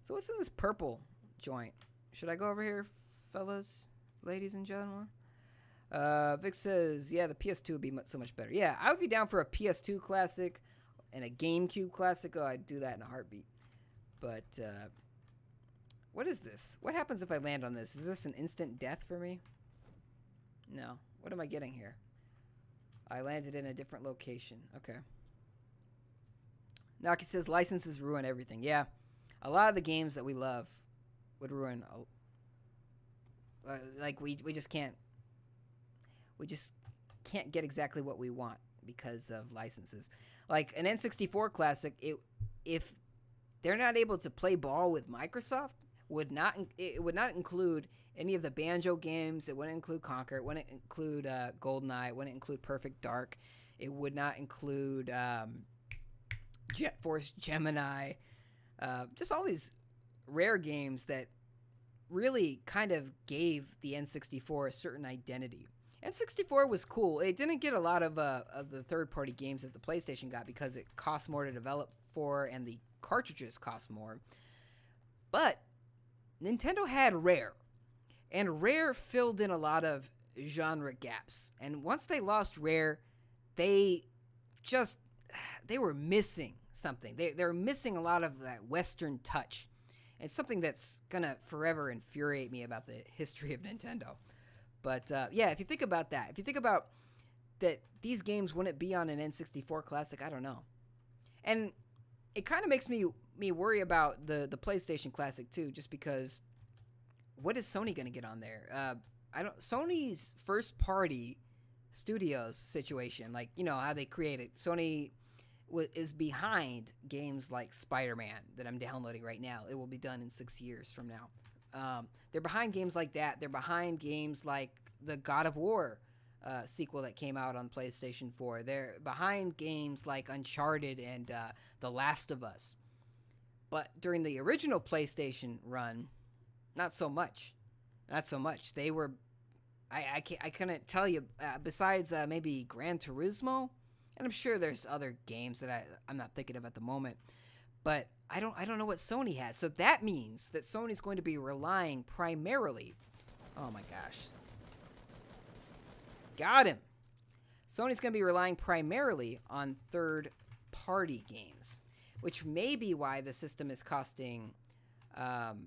So what's in this purple joint? Should I go over here, fellas, ladies and gentlemen? Vic says, yeah, the PS2 would be so much better. Yeah, I would be down for a PS2 classic and a GameCube classic. Oh, I'd do that in a heartbeat. But, what is this? What happens if I land on this? Is this an instant death for me? No. What am I getting here? I landed in a different location. Okay. Naki says, licenses ruin everything. Yeah. A lot of the games that we love would ruin... like, we just can't... We just can't get exactly what we want because of licenses. Like an N64 classic, if they're not able to play ball with Microsoft, it would not include any of the Banjo games. It wouldn't include Conquer. It wouldn't include GoldenEye. It wouldn't include Perfect Dark. It would not include Jet Force Gemini. Just all these rare games that really kind of gave the N64 a certain identity. N64 was cool. It didn't get a lot of the third-party games that the PlayStation got because it cost more to develop for and the cartridges cost more. But Nintendo had Rare, and Rare filled in a lot of genre gaps. And once they lost Rare, they were missing something. They were missing a lot of that Western touch. It's something that's gonna forever infuriate me about the history of Nintendo. But, yeah, if you think about that, if you think about that these games wouldn't be on an N64 classic, I don't know. And it kind of makes me worry about the PlayStation classic, too, just because what is Sony going to get on there? Sony's first-party studios situation, like, you know, how they create it. Sony is behind games like Spider-Man that I'm downloading right now. It will be done in 6 years from now. They're behind games like that. They're behind games like the God of War sequel that came out on PlayStation 4. They're behind games like Uncharted and The Last of Us. But during the original PlayStation run, not so much. Not so much. They were... I couldn't tell you, besides maybe Gran Turismo, and I'm sure there's other games that I'm not thinking of at the moment, but I don't know what Sony has. So that means that Sony's going to be relying primarily... Oh my gosh. Got him. Sony's going to be relying primarily on third-party games, which may be why the system is costing $100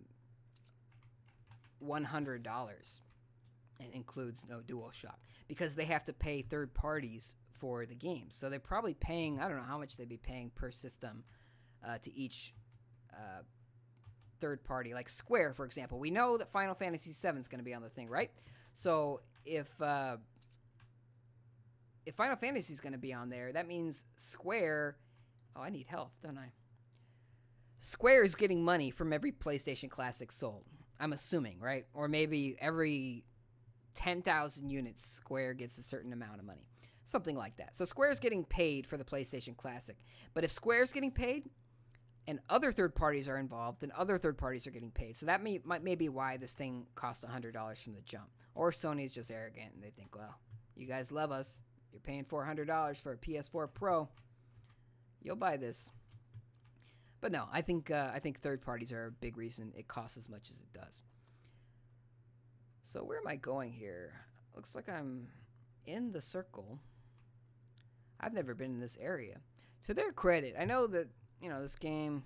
and includes no DualShock, because they have to pay third parties for the games. So they're probably paying, I don't know how much they'd be paying per system to each third party, like Square, for example. We know that Final Fantasy VII is going to be on the thing, right? So if Final Fantasy is going to be on there, that means Square... Oh, I need health, don't I? Square is getting money from every PlayStation Classic sold. I'm assuming, right? Or maybe every 10,000 units, Square gets a certain amount of money. Something like that. So Square's getting paid for the PlayStation Classic. But if Square's getting paid... and other third parties are involved, then other third parties are getting paid. So that may be why this thing cost $100 from the jump. Or Sony's just arrogant and they think, well, you guys love us. You're paying $400 for a PS4 Pro. You'll buy this. But no, I think third parties are a big reason it costs as much as it does. So where am I going here? Looks like I'm in the circle. I've never been in this area. To their credit, I know that, you know, this game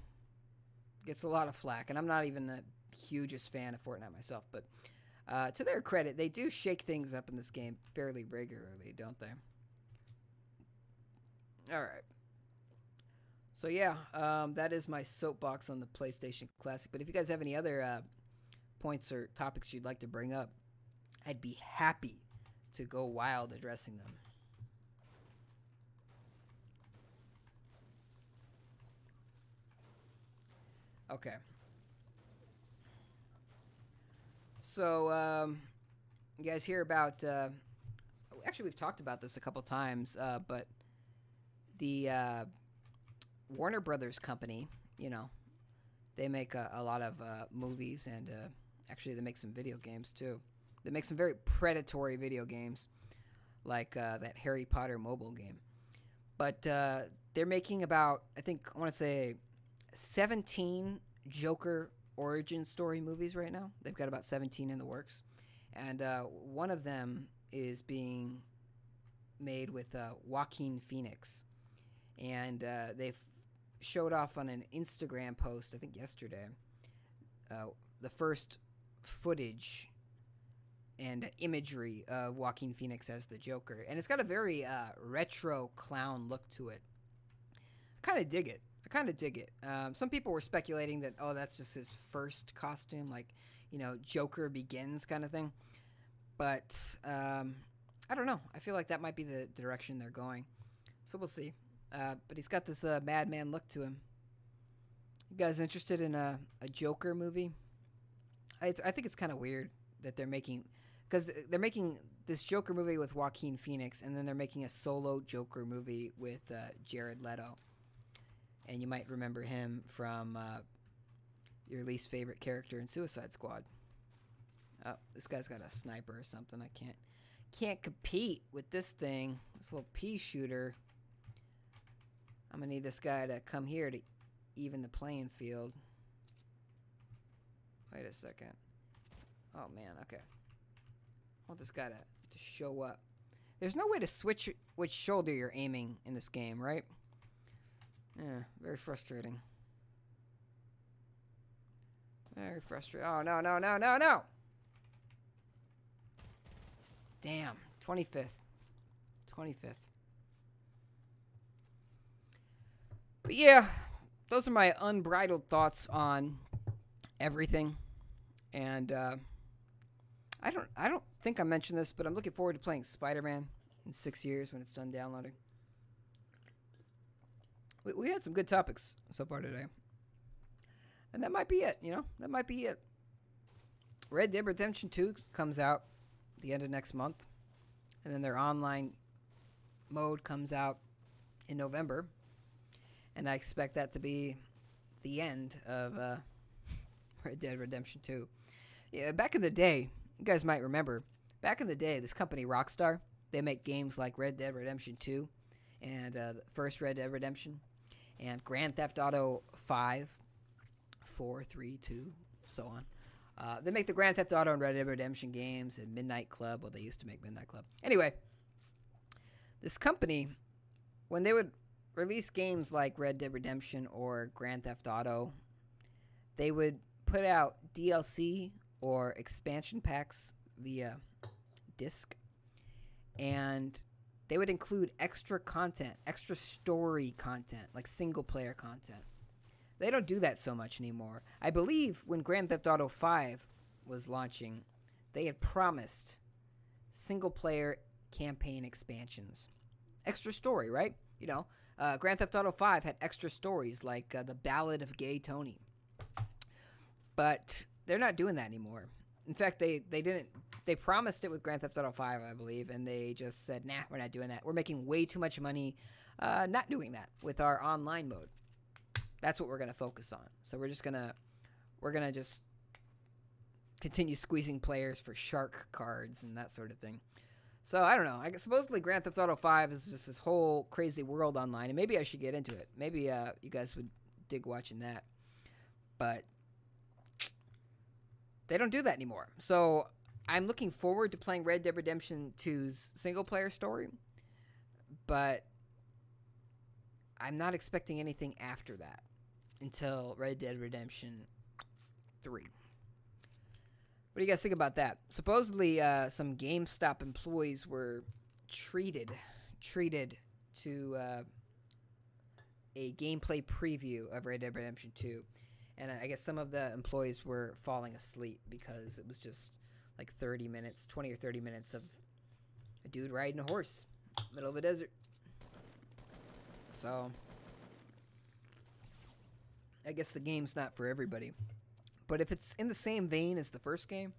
gets a lot of flack, and I'm not even the hugest fan of Fortnite myself, but to their credit, they do shake things up in this game fairly regularly, don't they? All right. So yeah, that is my soapbox on the PlayStation Classic, but if you guys have any other points or topics you'd like to bring up, I'd be happy to go wild addressing them. Okay. So, you guys hear about actually we've talked about this a couple times, but the Warner Brothers company, you know, they make a lot of movies, and actually they make some video games too. They make some very predatory video games, like that Harry Potter mobile game. But they're making about, I want to say, 17 Joker origin story movies right now. They've got about 17 in the works. And one of them is being made with Joaquin Phoenix. And they've showed off on an Instagram post, I think yesterday, the first footage and imagery of Joaquin Phoenix as the Joker. And it's got a very retro clown look to it. I kind of dig it. Some people were speculating that, oh, that's just his first costume, like, you know, Joker Begins kind of thing. But I don't know. I feel like that might be the direction they're going. So we'll see. But he's got this madman look to him. You guys interested in a Joker movie? I think it's kind of weird that they're making... Because they're making this Joker movie with Joaquin Phoenix, and then they're making a solo Joker movie with Jared Leto. And you might remember him from your least favorite character in Suicide Squad. Oh, this guy's got a sniper or something. I can't compete with this thing. This little pea shooter. I'm going to need this guy to come here to even the playing field. Wait a second. Oh, man. Okay. I want this guy to show up. There's no way to switch which shoulder you're aiming in this game, right? Yeah, very frustrating. Very frustrating. Oh, no, no, no, no, no! Damn. 25th. 25th. But yeah, those are my unbridled thoughts on everything. And I don't think I mentioned this, but I'm looking forward to playing Spider-Man in 6 years when it's done downloading. We had some good topics so far today. And that might be it, you know? That might be it. Red Dead Redemption 2 comes out the end of next month. And then their online mode comes out in November. And I expect that to be the end of Red Dead Redemption 2. Yeah, back in the day, you guys might remember, back in the day, this company, Rockstar, they make games like Red Dead Redemption 2 and the first Red Dead Redemption and Grand Theft Auto 5, 4, 3, 2, so on. They make the Grand Theft Auto and Red Dead Redemption games and Midnight Club. Well, they used to make Midnight Club. Anyway, this company, when they would release games like Red Dead Redemption or Grand Theft Auto, they would put out DLC or expansion packs via disc, and they would include extra content, extra story content, like single-player content. They don't do that so much anymore. I believe when Grand Theft Auto 5 was launching, they had promised single-player campaign expansions. Extra story, right? You know, Grand Theft Auto 5 had extra stories like the Ballad of Gay Tony. But they're not doing that anymore. In fact, they didn't. They promised it with Grand Theft Auto 5, I believe, and they just said, nah, we're not doing that. We're making way too much money not doing that with our online mode. That's what we're going to focus on. So we're going to just continue squeezing players for shark cards and that sort of thing. So I don't know. I guess supposedly Grand Theft Auto 5 is just this whole crazy world online, and maybe I should get into it. Maybe you guys would dig watching that. But they don't do that anymore. So I'm looking forward to playing Red Dead Redemption 2's single-player story, but I'm not expecting anything after that until Red Dead Redemption 3. What do you guys think about that? Supposedly, some GameStop employees were treated to a gameplay preview of Red Dead Redemption 2. And I guess some of the employees were falling asleep because it was just like 30 minutes, 20 or 30 minutes of a dude riding a horse in the middle of a desert. So I guess the game's not for everybody. But if it's in the same vein as the first game,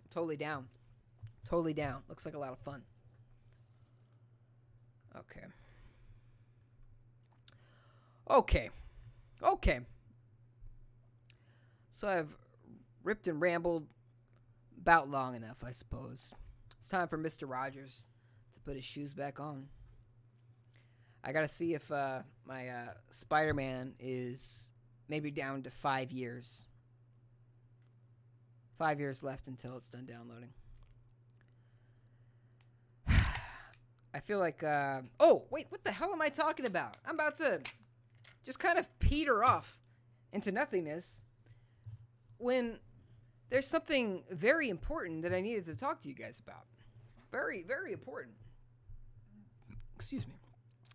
I'm totally down. Totally down. Looks like a lot of fun. Okay. Okay. Okay. So I've ripped and rambled about long enough, I suppose. It's time for Mr. Rogers to put his shoes back on. I gotta see if my Spider-Man is maybe down to 5 years. 5 years left until it's done downloading. I feel like, oh, wait, what the hell am I talking about? I'm about to just kind of peter off into nothingness when there's something very important that I needed to talk to you guys about. Very, very important. Excuse me.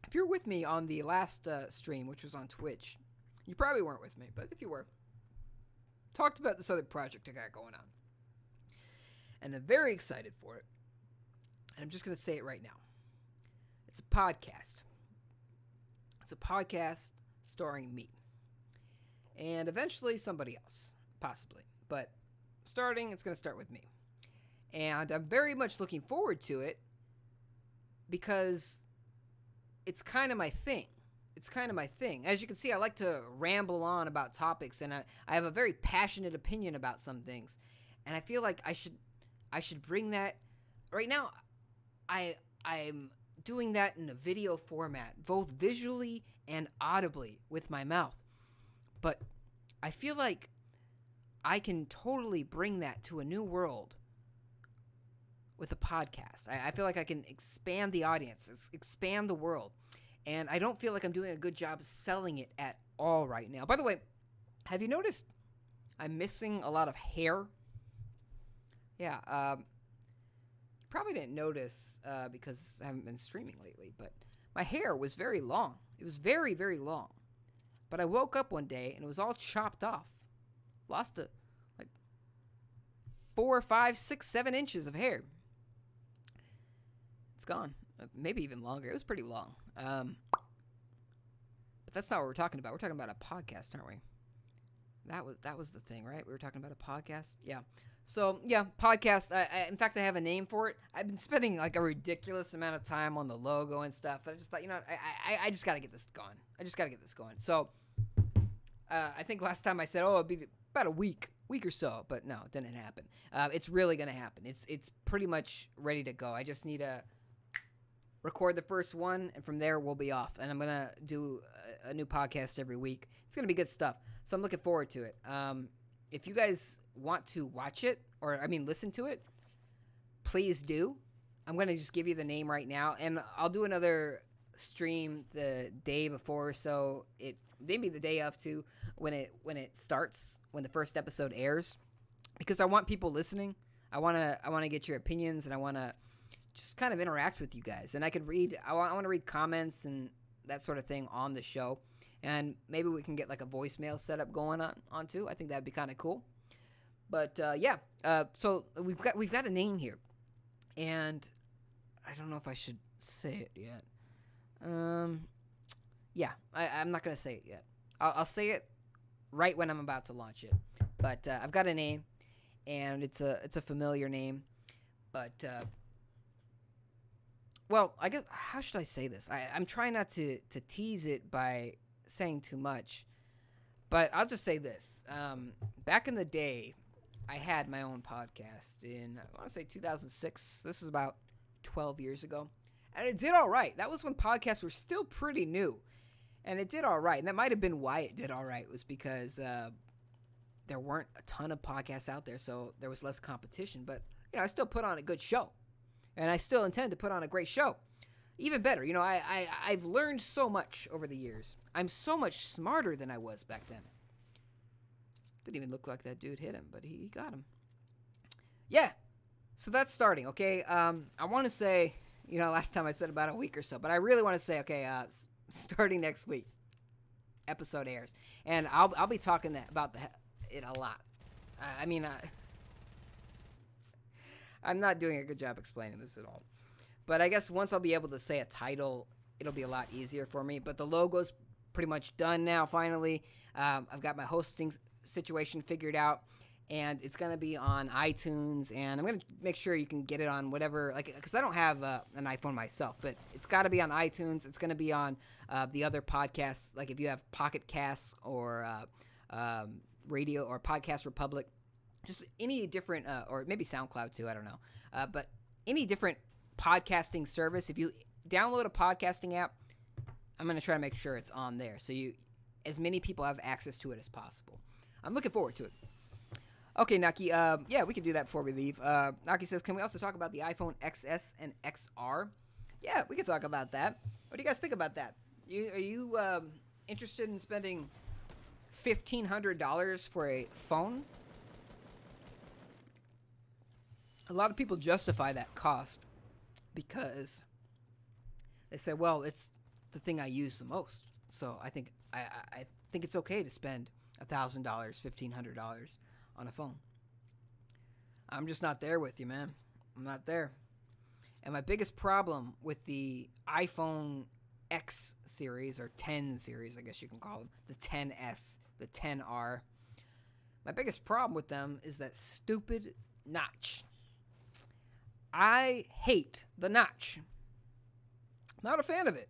If you're with me on the last stream, which was on Twitch, you probably weren't with me, but if you were, talked about this other project I got going on. And I'm very excited for it. And I'm just going to say it right now. It's a podcast. It's a podcast starring me. And eventually somebody else, possibly. But it's going to start with me. And I'm very much looking forward to it because it's kind of my thing. It's kind of my thing. As you can see, I like to ramble on about topics, and I have a very passionate opinion about some things. And I feel like I should bring that. Right now, I'm doing that in a video format, both visually and audibly with my mouth. But I feel like I can totally bring that to a new world with a podcast. I feel like I can expand the audience, expand the world. And I don't feel like I'm doing a good job selling it at all right now. By the way, have you noticed I'm missing a lot of hair? Yeah, you probably didn't notice because I haven't been streaming lately, but my hair was very long. It was very, very long. But I woke up one day and it was all chopped off. Lost like 4, 5, 6, 7 inches of hair. It's gone. Maybe even longer. It was pretty long. But that's not what we're talking about. We're talking about a podcast, aren't we? That was the thing, right? We were talking about a podcast. Yeah. So yeah, podcast. In fact, I have a name for it. I've been spending like a ridiculous amount of time on the logo and stuff. I just thought, I just gotta get this going. So I think last time I said, oh, it'd be about a week or so, but no, it didn't happen. It's really gonna happen. It's pretty much ready to go. I just need to record the first one, and from there we'll be off. And I'm gonna do a new podcast every week. It's gonna be good stuff. So I'm looking forward to it. If you guys want to watch it, or listen to it, please do. I'm gonna just give you the name right now, and I'll do another stream the day before, so maybe the day of too, when it starts, when the first episode airs, because I want people listening. I wanna get your opinions, and I wanna just kind of interact with you guys, and I want to read comments and that sort of thing on the show, and maybe we can get like a voicemail setup going on too. I think that'd be kind of cool. But yeah, so we've got a name here, and I don't know if I should say it yet. Yeah, I'm not gonna say it yet. I'll say it right when I'm about to launch it. But I've got a name, and it's a familiar name, but. Well, I guess, how should I say this? I'm trying not to tease it by saying too much, but I'll just say this. Back in the day, I had my own podcast in, I want to say 2006. This was about 12 years ago, and it did all right. That was when podcasts were still pretty new, and it did all right. And that might have been why it did all right, was because there weren't a ton of podcasts out there, so there was less competition. But, I still put on a good show. And I still intend to put on a great show. Even better, I've learned so much over the years. I'm so much smarter than I was back then. Didn't even look like that dude hit him, but he got him. Yeah, so that's starting, okay? I want to say, last time I said about a week or so, but I really want to say, okay, starting next week, episode airs. And I'll be talking about it a lot. I'm not doing a good job explaining this at all. But I guess once I'll be able to say a title, it'll be a lot easier for me. But the logo's pretty much done now, finally. I've got my hosting situation figured out. and it's going to be on iTunes, and I'm going to make sure you can get it on whatever, like, because I don't have an iPhone myself, but it's got to be on iTunes. It's going to be on the other podcasts, like if you have Pocket Casts or Radio or Podcast Republic, just any different, or maybe SoundCloud too, I don't know, but any different podcasting service. If you download a podcasting app, I'm going to try to make sure it's on there so as many people have access to it as possible. I'm looking forward to it. Okay, Naki, yeah, we can do that before we leave. Naki says, can we also talk about the iPhone XS and XR? Yeah, we can talk about that. What do you guys think about that? Are you interested in spending $1,500 for a phone? A lot of people justify that cost because they say, well, it's the thing I use the most. So I think it's okay to spend $1,000, $1,500 on a phone. I'm just not there with you, man. I'm not there. And my biggest problem with the iPhone X series, or 10 series, I guess you can call them, the 10S, the 10R, my biggest problem with them is that stupid notch. I hate the notch. Not a fan of it.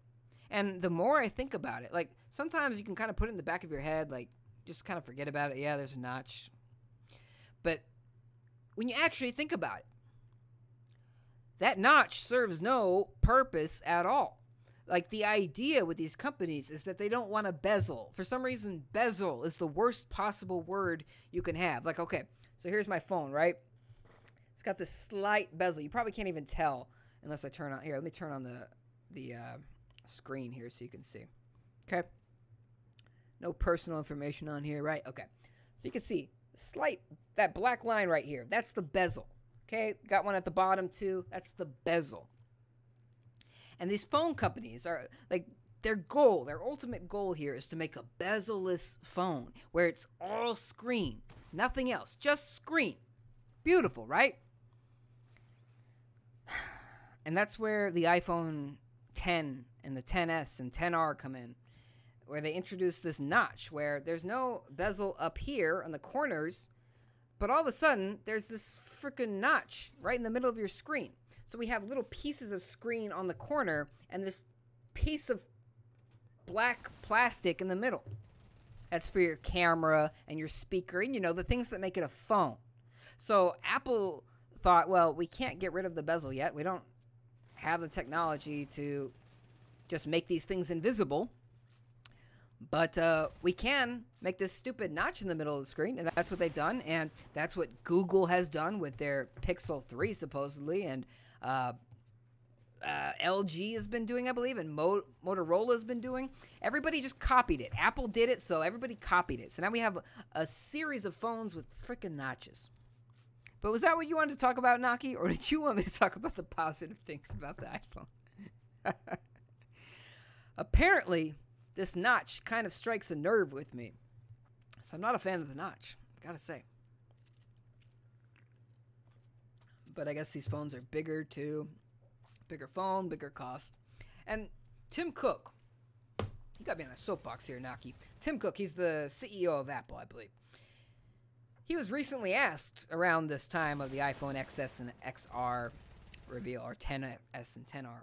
And the more I think about it, like, sometimes you can kind of put it in the back of your head, like, just kind of forget about it. Yeah, there's a notch. But when you actually think about it, that notch serves no purpose at all. Like, the idea with these companies is that they don't want to bezel. For some reason, bezel is the worst possible word you can have. Like, okay, so here's my phone, right? It's got this slight bezel. You probably can't even tell unless I turn on... Here, let me turn on the screen here so you can see. Okay? No personal information on here, right? Okay. So you can see that black line right here. That's the bezel. Okay? Got one at the bottom too. That's the bezel. And these phone companies are like, their ultimate goal here is to make a bezel-less phone where it's all screen, nothing else, just screen. Beautiful, right? And that's where the iPhone 10 and the 10S and 10R come in, where they introduce this notch where there's no bezel up here on the corners, but all of a sudden there's this freaking notch right in the middle of your screen. So we have little pieces of screen on the corner and this piece of black plastic in the middle. That's for your camera and your speaker and, you know, the things that make it a phone. So Apple thought, well, we can't get rid of the bezel yet. We don't have the technology to just make these things invisible. But we can make this stupid notch in the middle of the screen, and that's what they've done. And that's what Google has done with their Pixel 3, supposedly. And LG has been doing, I believe, and Motorola has been doing. Everybody just copied it. Apple did it, so everybody copied it. So now we have a series of phones with freaking notches. But was that what you wanted to talk about, Naki? Or did you want me to talk about the positive things about the iPhone? Apparently, this notch kind of strikes a nerve with me. So I'm not a fan of the notch, I gotta say. But I guess these phones are bigger, too. Bigger phone, bigger cost. And Tim Cook, you got me on a soapbox here, Naki. Tim Cook, he's the CEO of Apple, I believe. He was recently asked around this time of the iPhone XS and XR reveal, or 10S and 10R,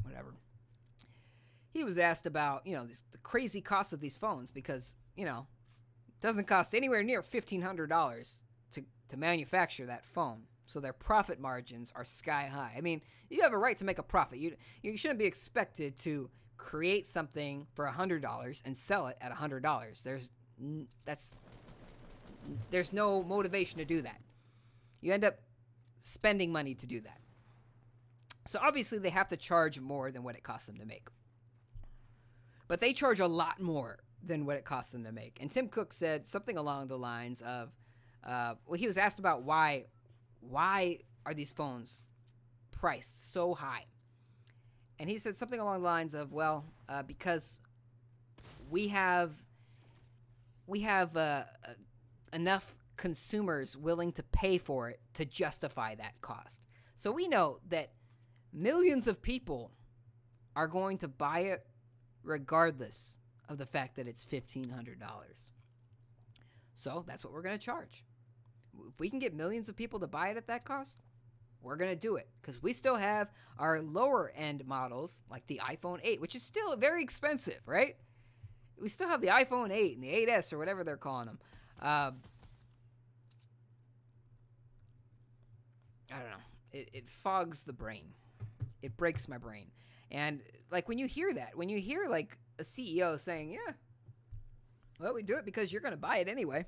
whatever. He was asked about, you know, the crazy cost of these phones because, you know, it doesn't cost anywhere near $1,500 to manufacture that phone. So their profit margins are sky high. I mean, you have a right to make a profit. You shouldn't be expected to create something for $100 and sell it at $100. There's no motivation to do that. You end up spending money to do that. So obviously they have to charge more than what it costs them to make. But they charge a lot more than what it costs them to make. And Tim Cook said something along the lines of, well, he was asked about why are these phones priced so high? And he said something along the lines of, well, because we have enough consumers willing to pay for it to justify that cost. So we know that millions of people are going to buy it regardless of the fact that it's $1,500. So that's what we're going to charge. if we can get millions of people to buy it at that cost, we're going to do it, because we still have our lower end models like the iPhone 8, which is still very expensive, right? We still have the iPhone 8 and the 8S or whatever they're calling them. I don't know. It fogs the brain. It breaks my brain. And like when you hear that, when you hear like a CEO saying, yeah, well, we do it because you're going to buy it anyway.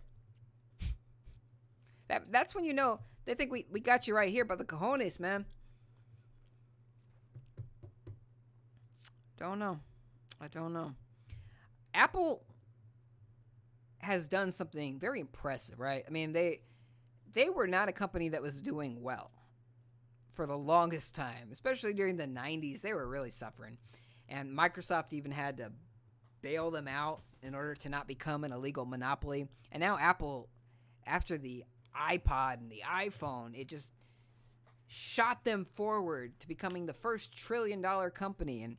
That's when you know they think we got you right here by the cojones, man. Don't know. I don't know. Apple has done something very impressive, right? I mean, they were not a company that was doing well for the longest time, especially during the 90s. They were really suffering. And Microsoft even had to bail them out in order to not become an illegal monopoly. And now Apple, after the iPod and the iPhone, it just shot them forward to becoming the first trillion-dollar company. And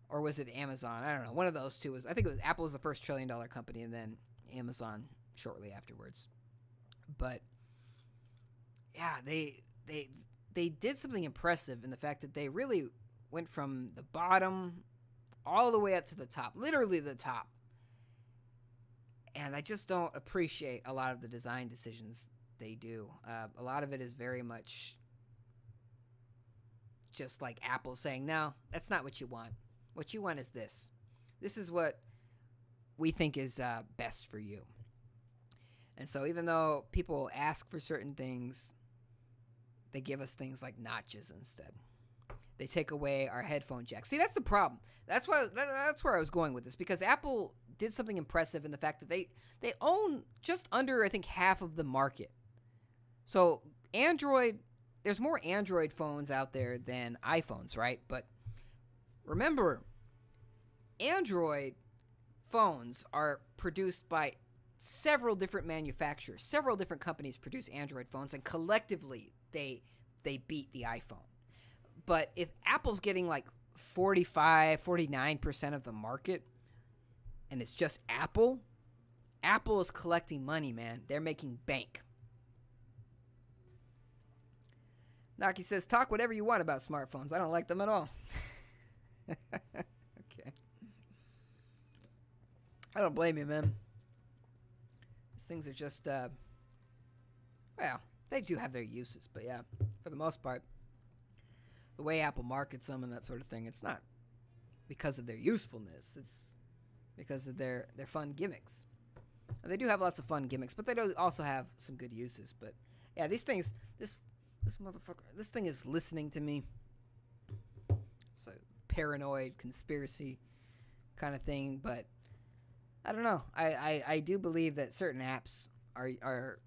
or was it Amazon? I don't know. One of those two was. I think it was Apple was the first trillion-dollar company, and then Amazon shortly afterwards. But yeah, they did something impressive in the fact that they really went from the bottom all the way up to the top, literally the top. And I just don't appreciate a lot of the design decisions they do. A lot of it is very much just like Apple saying, no, that's not what you want. What you want is this. This is what we think is best for you. And so even though people ask for certain things, they give us things like notches instead. They take away our headphone jack. See, that's the problem. That's where I was going with this, because Apple did something impressive in the fact that they own just under, I think, half of the market. So Android, there's more Android phones out there than iPhones, right? But remember, Android phones are produced by several different manufacturers. Several different companies produce Android phones, and collectively they beat the iPhone. But if Apple's getting like 49% of the market, and it's just Apple is collecting money, man. They're making bank. Naki says, talk whatever you want about smartphones. I don't like them at all. Okay. I don't blame you, man. These things are just, well, they do have their uses, but yeah, for the most part, the way Apple markets them and that sort of thing, it's not because of their usefulness. It's because of their fun gimmicks. And they do have lots of fun gimmicks, but they do also have some good uses. But yeah, these things, this motherfucker, this thing is listening to me. It's a paranoid conspiracy kind of thing, but I don't know. I do believe that certain apps are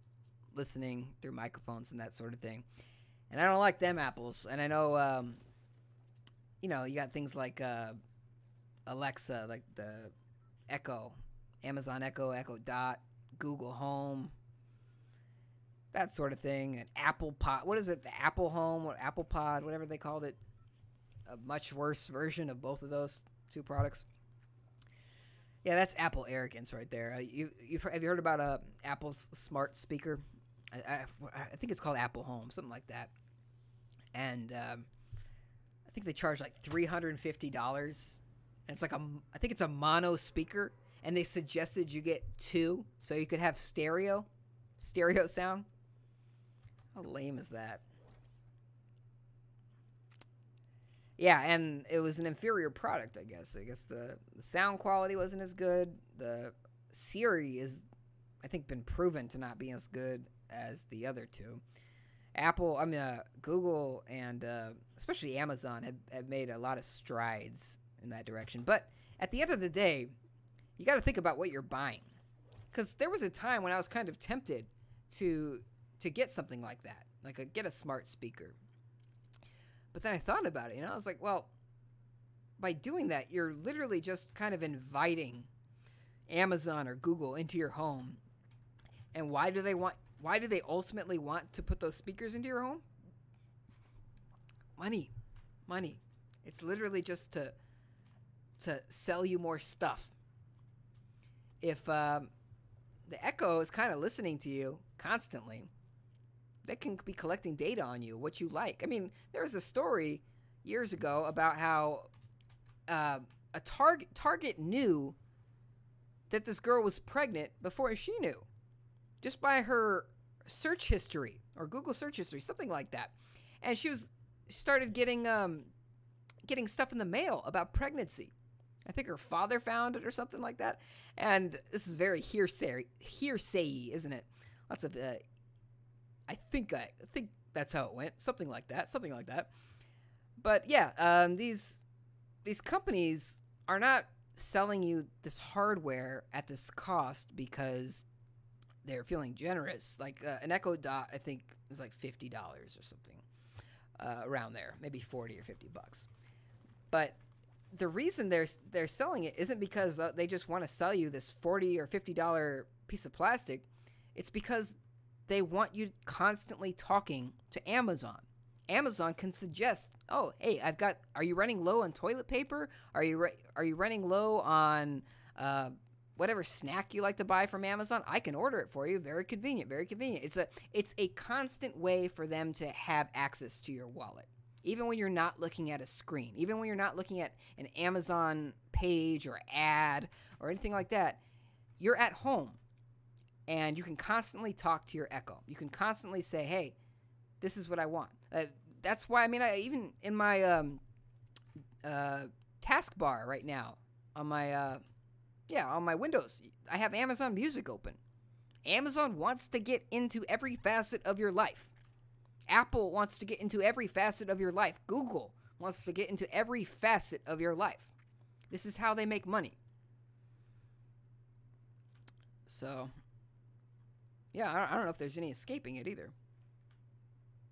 listening through microphones and that sort of thing. And I don't like them apples. And I know, you know, you got things like Alexa, like the Echo, Amazon Echo, Echo Dot, Google Home, that sort of thing. An Apple Pod. What is it? The Apple Home or Apple Pod, whatever they called it. A much worse version of both of those two products. Yeah, that's Apple arrogance right there. Have you heard about Apple's smart speaker? I think it's called Apple Home, something like that. And I think they charge like $350. And it's like I think it's a mono speaker, and they suggested you get two so you could have stereo sound. How lame is that? Yeah, and it was an inferior product, I guess. I guess the sound quality wasn't as good. The Siri is, I think, been proven to not be as good as the other two. Google and especially Amazon have made a lot of strides in that direction. But at the end of the day, you got to think about what you're buying. Because there was a time when I was kind of tempted to get something like that, like get a smart speaker. But then I thought about it, I was like, well, by doing that, you're literally just kind of inviting Amazon or Google into your home. And why do they ultimately want to put those speakers into your home? Money. It's literally just to sell you more stuff. If the Echo is kind of listening to you constantly. They can be collecting data on you, what you like. I mean, there was a story years ago about how a Target knew that this girl was pregnant before she knew, just by her search history or Google search history, something like that. And she started getting stuff in the mail about pregnancy. I think her father found it or something like that. And this is very hearsay, isn't it? Lots of I think that's how it went, something like that. But yeah, these companies are not selling you this hardware at this cost because they're feeling generous. Like an Echo Dot, I think is like $50 or something, around there, maybe 40 or 50 bucks. But the reason they're selling it isn't because they just want to sell you this $40 or $50 piece of plastic. It's because they want you constantly talking to Amazon. Amazon can suggest, oh, hey, are you running low on toilet paper? Are you running low on whatever snack you like to buy from Amazon? I can order it for you. Very convenient, very convenient. It's a constant way for them to have access to your wallet. Even when you're not looking at a screen, even when you're not looking at an Amazon page or ad or anything like that, you're at home and you can constantly talk to your Echo. You can constantly say, hey, this is what I want. That's why, I mean, I even in my taskbar right now on my Windows, I have Amazon Music open. Amazon wants to get into every facet of your life. Apple wants to get into every facet of your life. Google wants to get into every facet of your life. This is how they make money. So, yeah, I don't know if there's any escaping it either.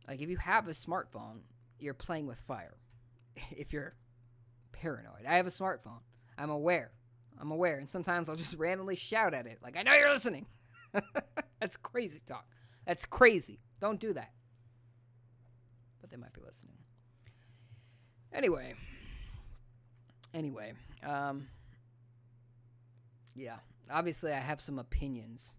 Like, if you have a smartphone, you're playing with fire. If you're paranoid. I have a smartphone. I'm aware. And sometimes I'll just randomly shout at it. Like, I know you're listening. That's crazy talk. That's crazy. Don't do that. But they might be listening. Anyway, yeah, obviously I have some opinions.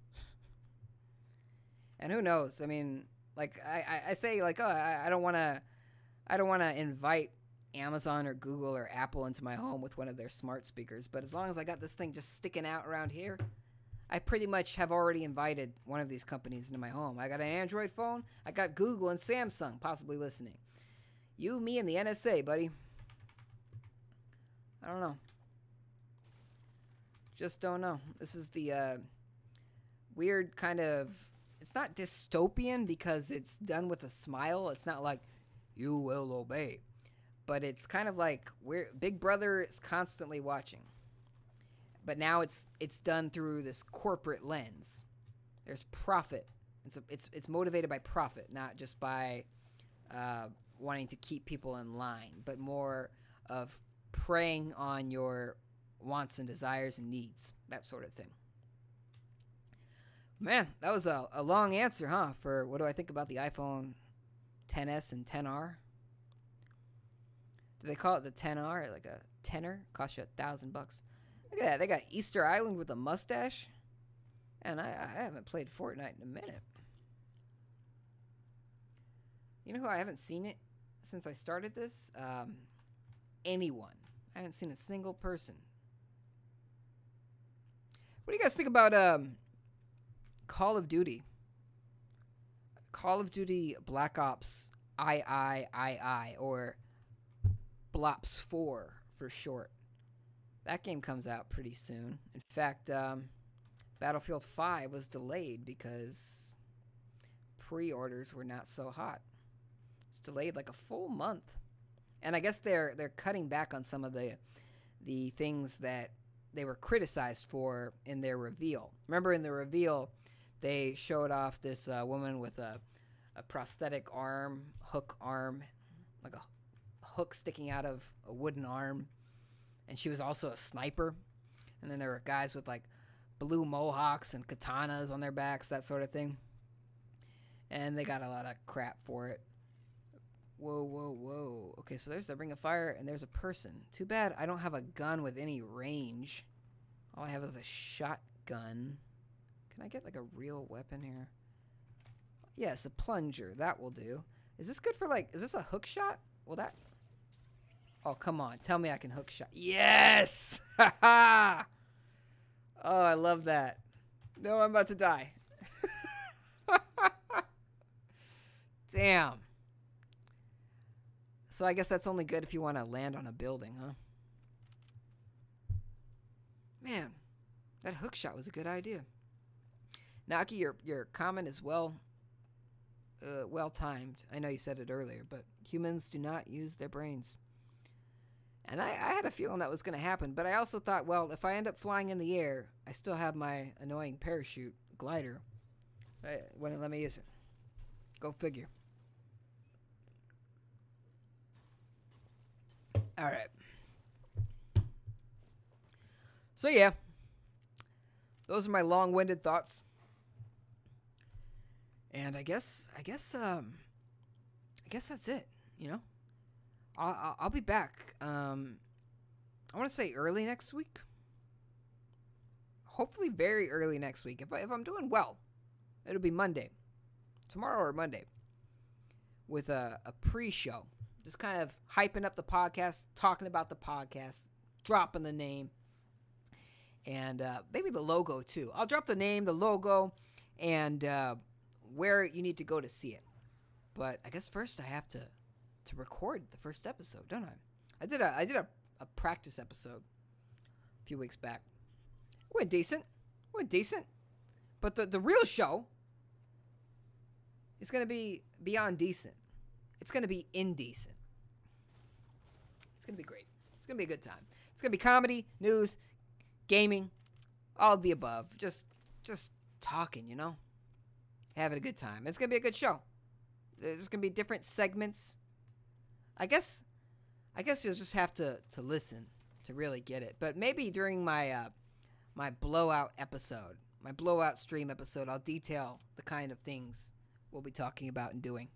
And who knows? I mean, like I say, like, oh, I don't want to invite Amazon or Google or Apple into my home with one of their smart speakers, but as long as I got this thing just sticking out around here, I pretty much have already invited one of these companies into my home. I got an Android phone. I got Google and Samsung possibly listening. You, me, and the NSA, buddy. I don't know. Just don't know. This is the weird kind of... It's not dystopian because it's done with a smile. It's not like, you will obey. But it's kind of like Big Brother is constantly watching. But now it's done through this corporate lens. There's profit. It's motivated by profit, not just by wanting to keep people in line, but more of preying on your wants and desires and needs, that sort of thing. Man, that was a long answer, huh? For what do I think about the iPhone XS and XR? Do they call it the XR? Like a tenner? Cost you $1,000 bucks. Look at that. They got Easter Island with a mustache. And I haven't played Fortnite in a minute. You know who I haven't seen it since I started this? Anyone. I haven't seen a single person. What do you guys think about Call of Duty? Call of Duty Black Ops III, or Blops 4 for short. That game comes out pretty soon. In fact, Battlefield 5 was delayed because pre-orders were not so hot. It's delayed like a full month. And I guess they're cutting back on some of the things that they were criticized for in their reveal. Remember in the reveal, they showed off this woman with a prosthetic arm, hook arm, like a hook sticking out of a wooden arm. And she was also a sniper. And then there were guys with like blue mohawks and katanas on their backs, that sort of thing. And they got a lot of crap for it. Whoa, whoa, whoa. Okay, so there's the Ring of Fire, and there's a person. Too bad I don't have a gun with any range. All I have is a shotgun. Can I get like a real weapon here? Yes, a plunger. That will do. Is this good for like, is this a hook shot? Will that? Oh, come on. Tell me I can hook shot. Yes! Ha ha! Oh, I love that. No, I'm about to die. Damn. So I guess that's only good if you want to land on a building, huh? Man, that hook shot was a good idea. Naki, your comment is well timed. I know you said it earlier, but humans do not use their brains. And I had a feeling that was going to happen, but I also thought, well, if I end up flying in the air, I still have my annoying parachute glider. Let me use it. Go figure. All right. So yeah, those are my long-winded thoughts. And I guess that's it. You know, I'll be back. I want to say early next week. Hopefully, very early next week. If I'm doing well, it'll be Monday, tomorrow or Monday, with a pre-show. Just kind of hyping up the podcast, talking about the podcast, dropping the name, and maybe the logo too. I'll drop the name, the logo, and where you need to go to see it. But I guess first I have to record the first episode, don't I? I did a practice episode a few weeks back. Went decent. But the real show is going to be beyond decent. It's going to be indecent. It's going to be great. It's going to be a good time. It's going to be comedy, news, gaming, all of the above. Just talking, you know? Having a good time. It's going to be a good show. There's going to be different segments. I guess you'll just have to listen to really get it. But maybe during my my blowout episode, my blowout stream episode, I'll detail the kind of things we'll be talking about and doing.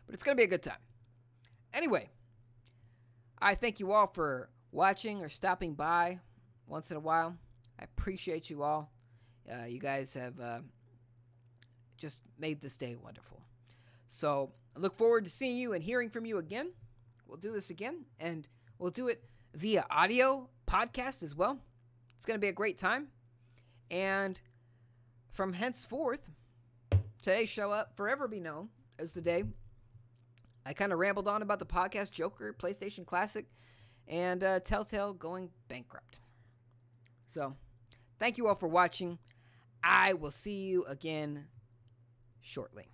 But it's going to be a good time. Anyway, I thank you all for watching or stopping by once in a while. I appreciate you all. You guys have just made this day wonderful. So I look forward to seeing you and hearing from you again. We'll do this again, and we'll do it via audio podcast as well. It's going to be a great time. And from henceforth, today's show will forever be known as the day I kind of rambled on about the podcast Joker, PlayStation Classic, and Telltale going bankrupt. So, thank you all for watching. I will see you again shortly.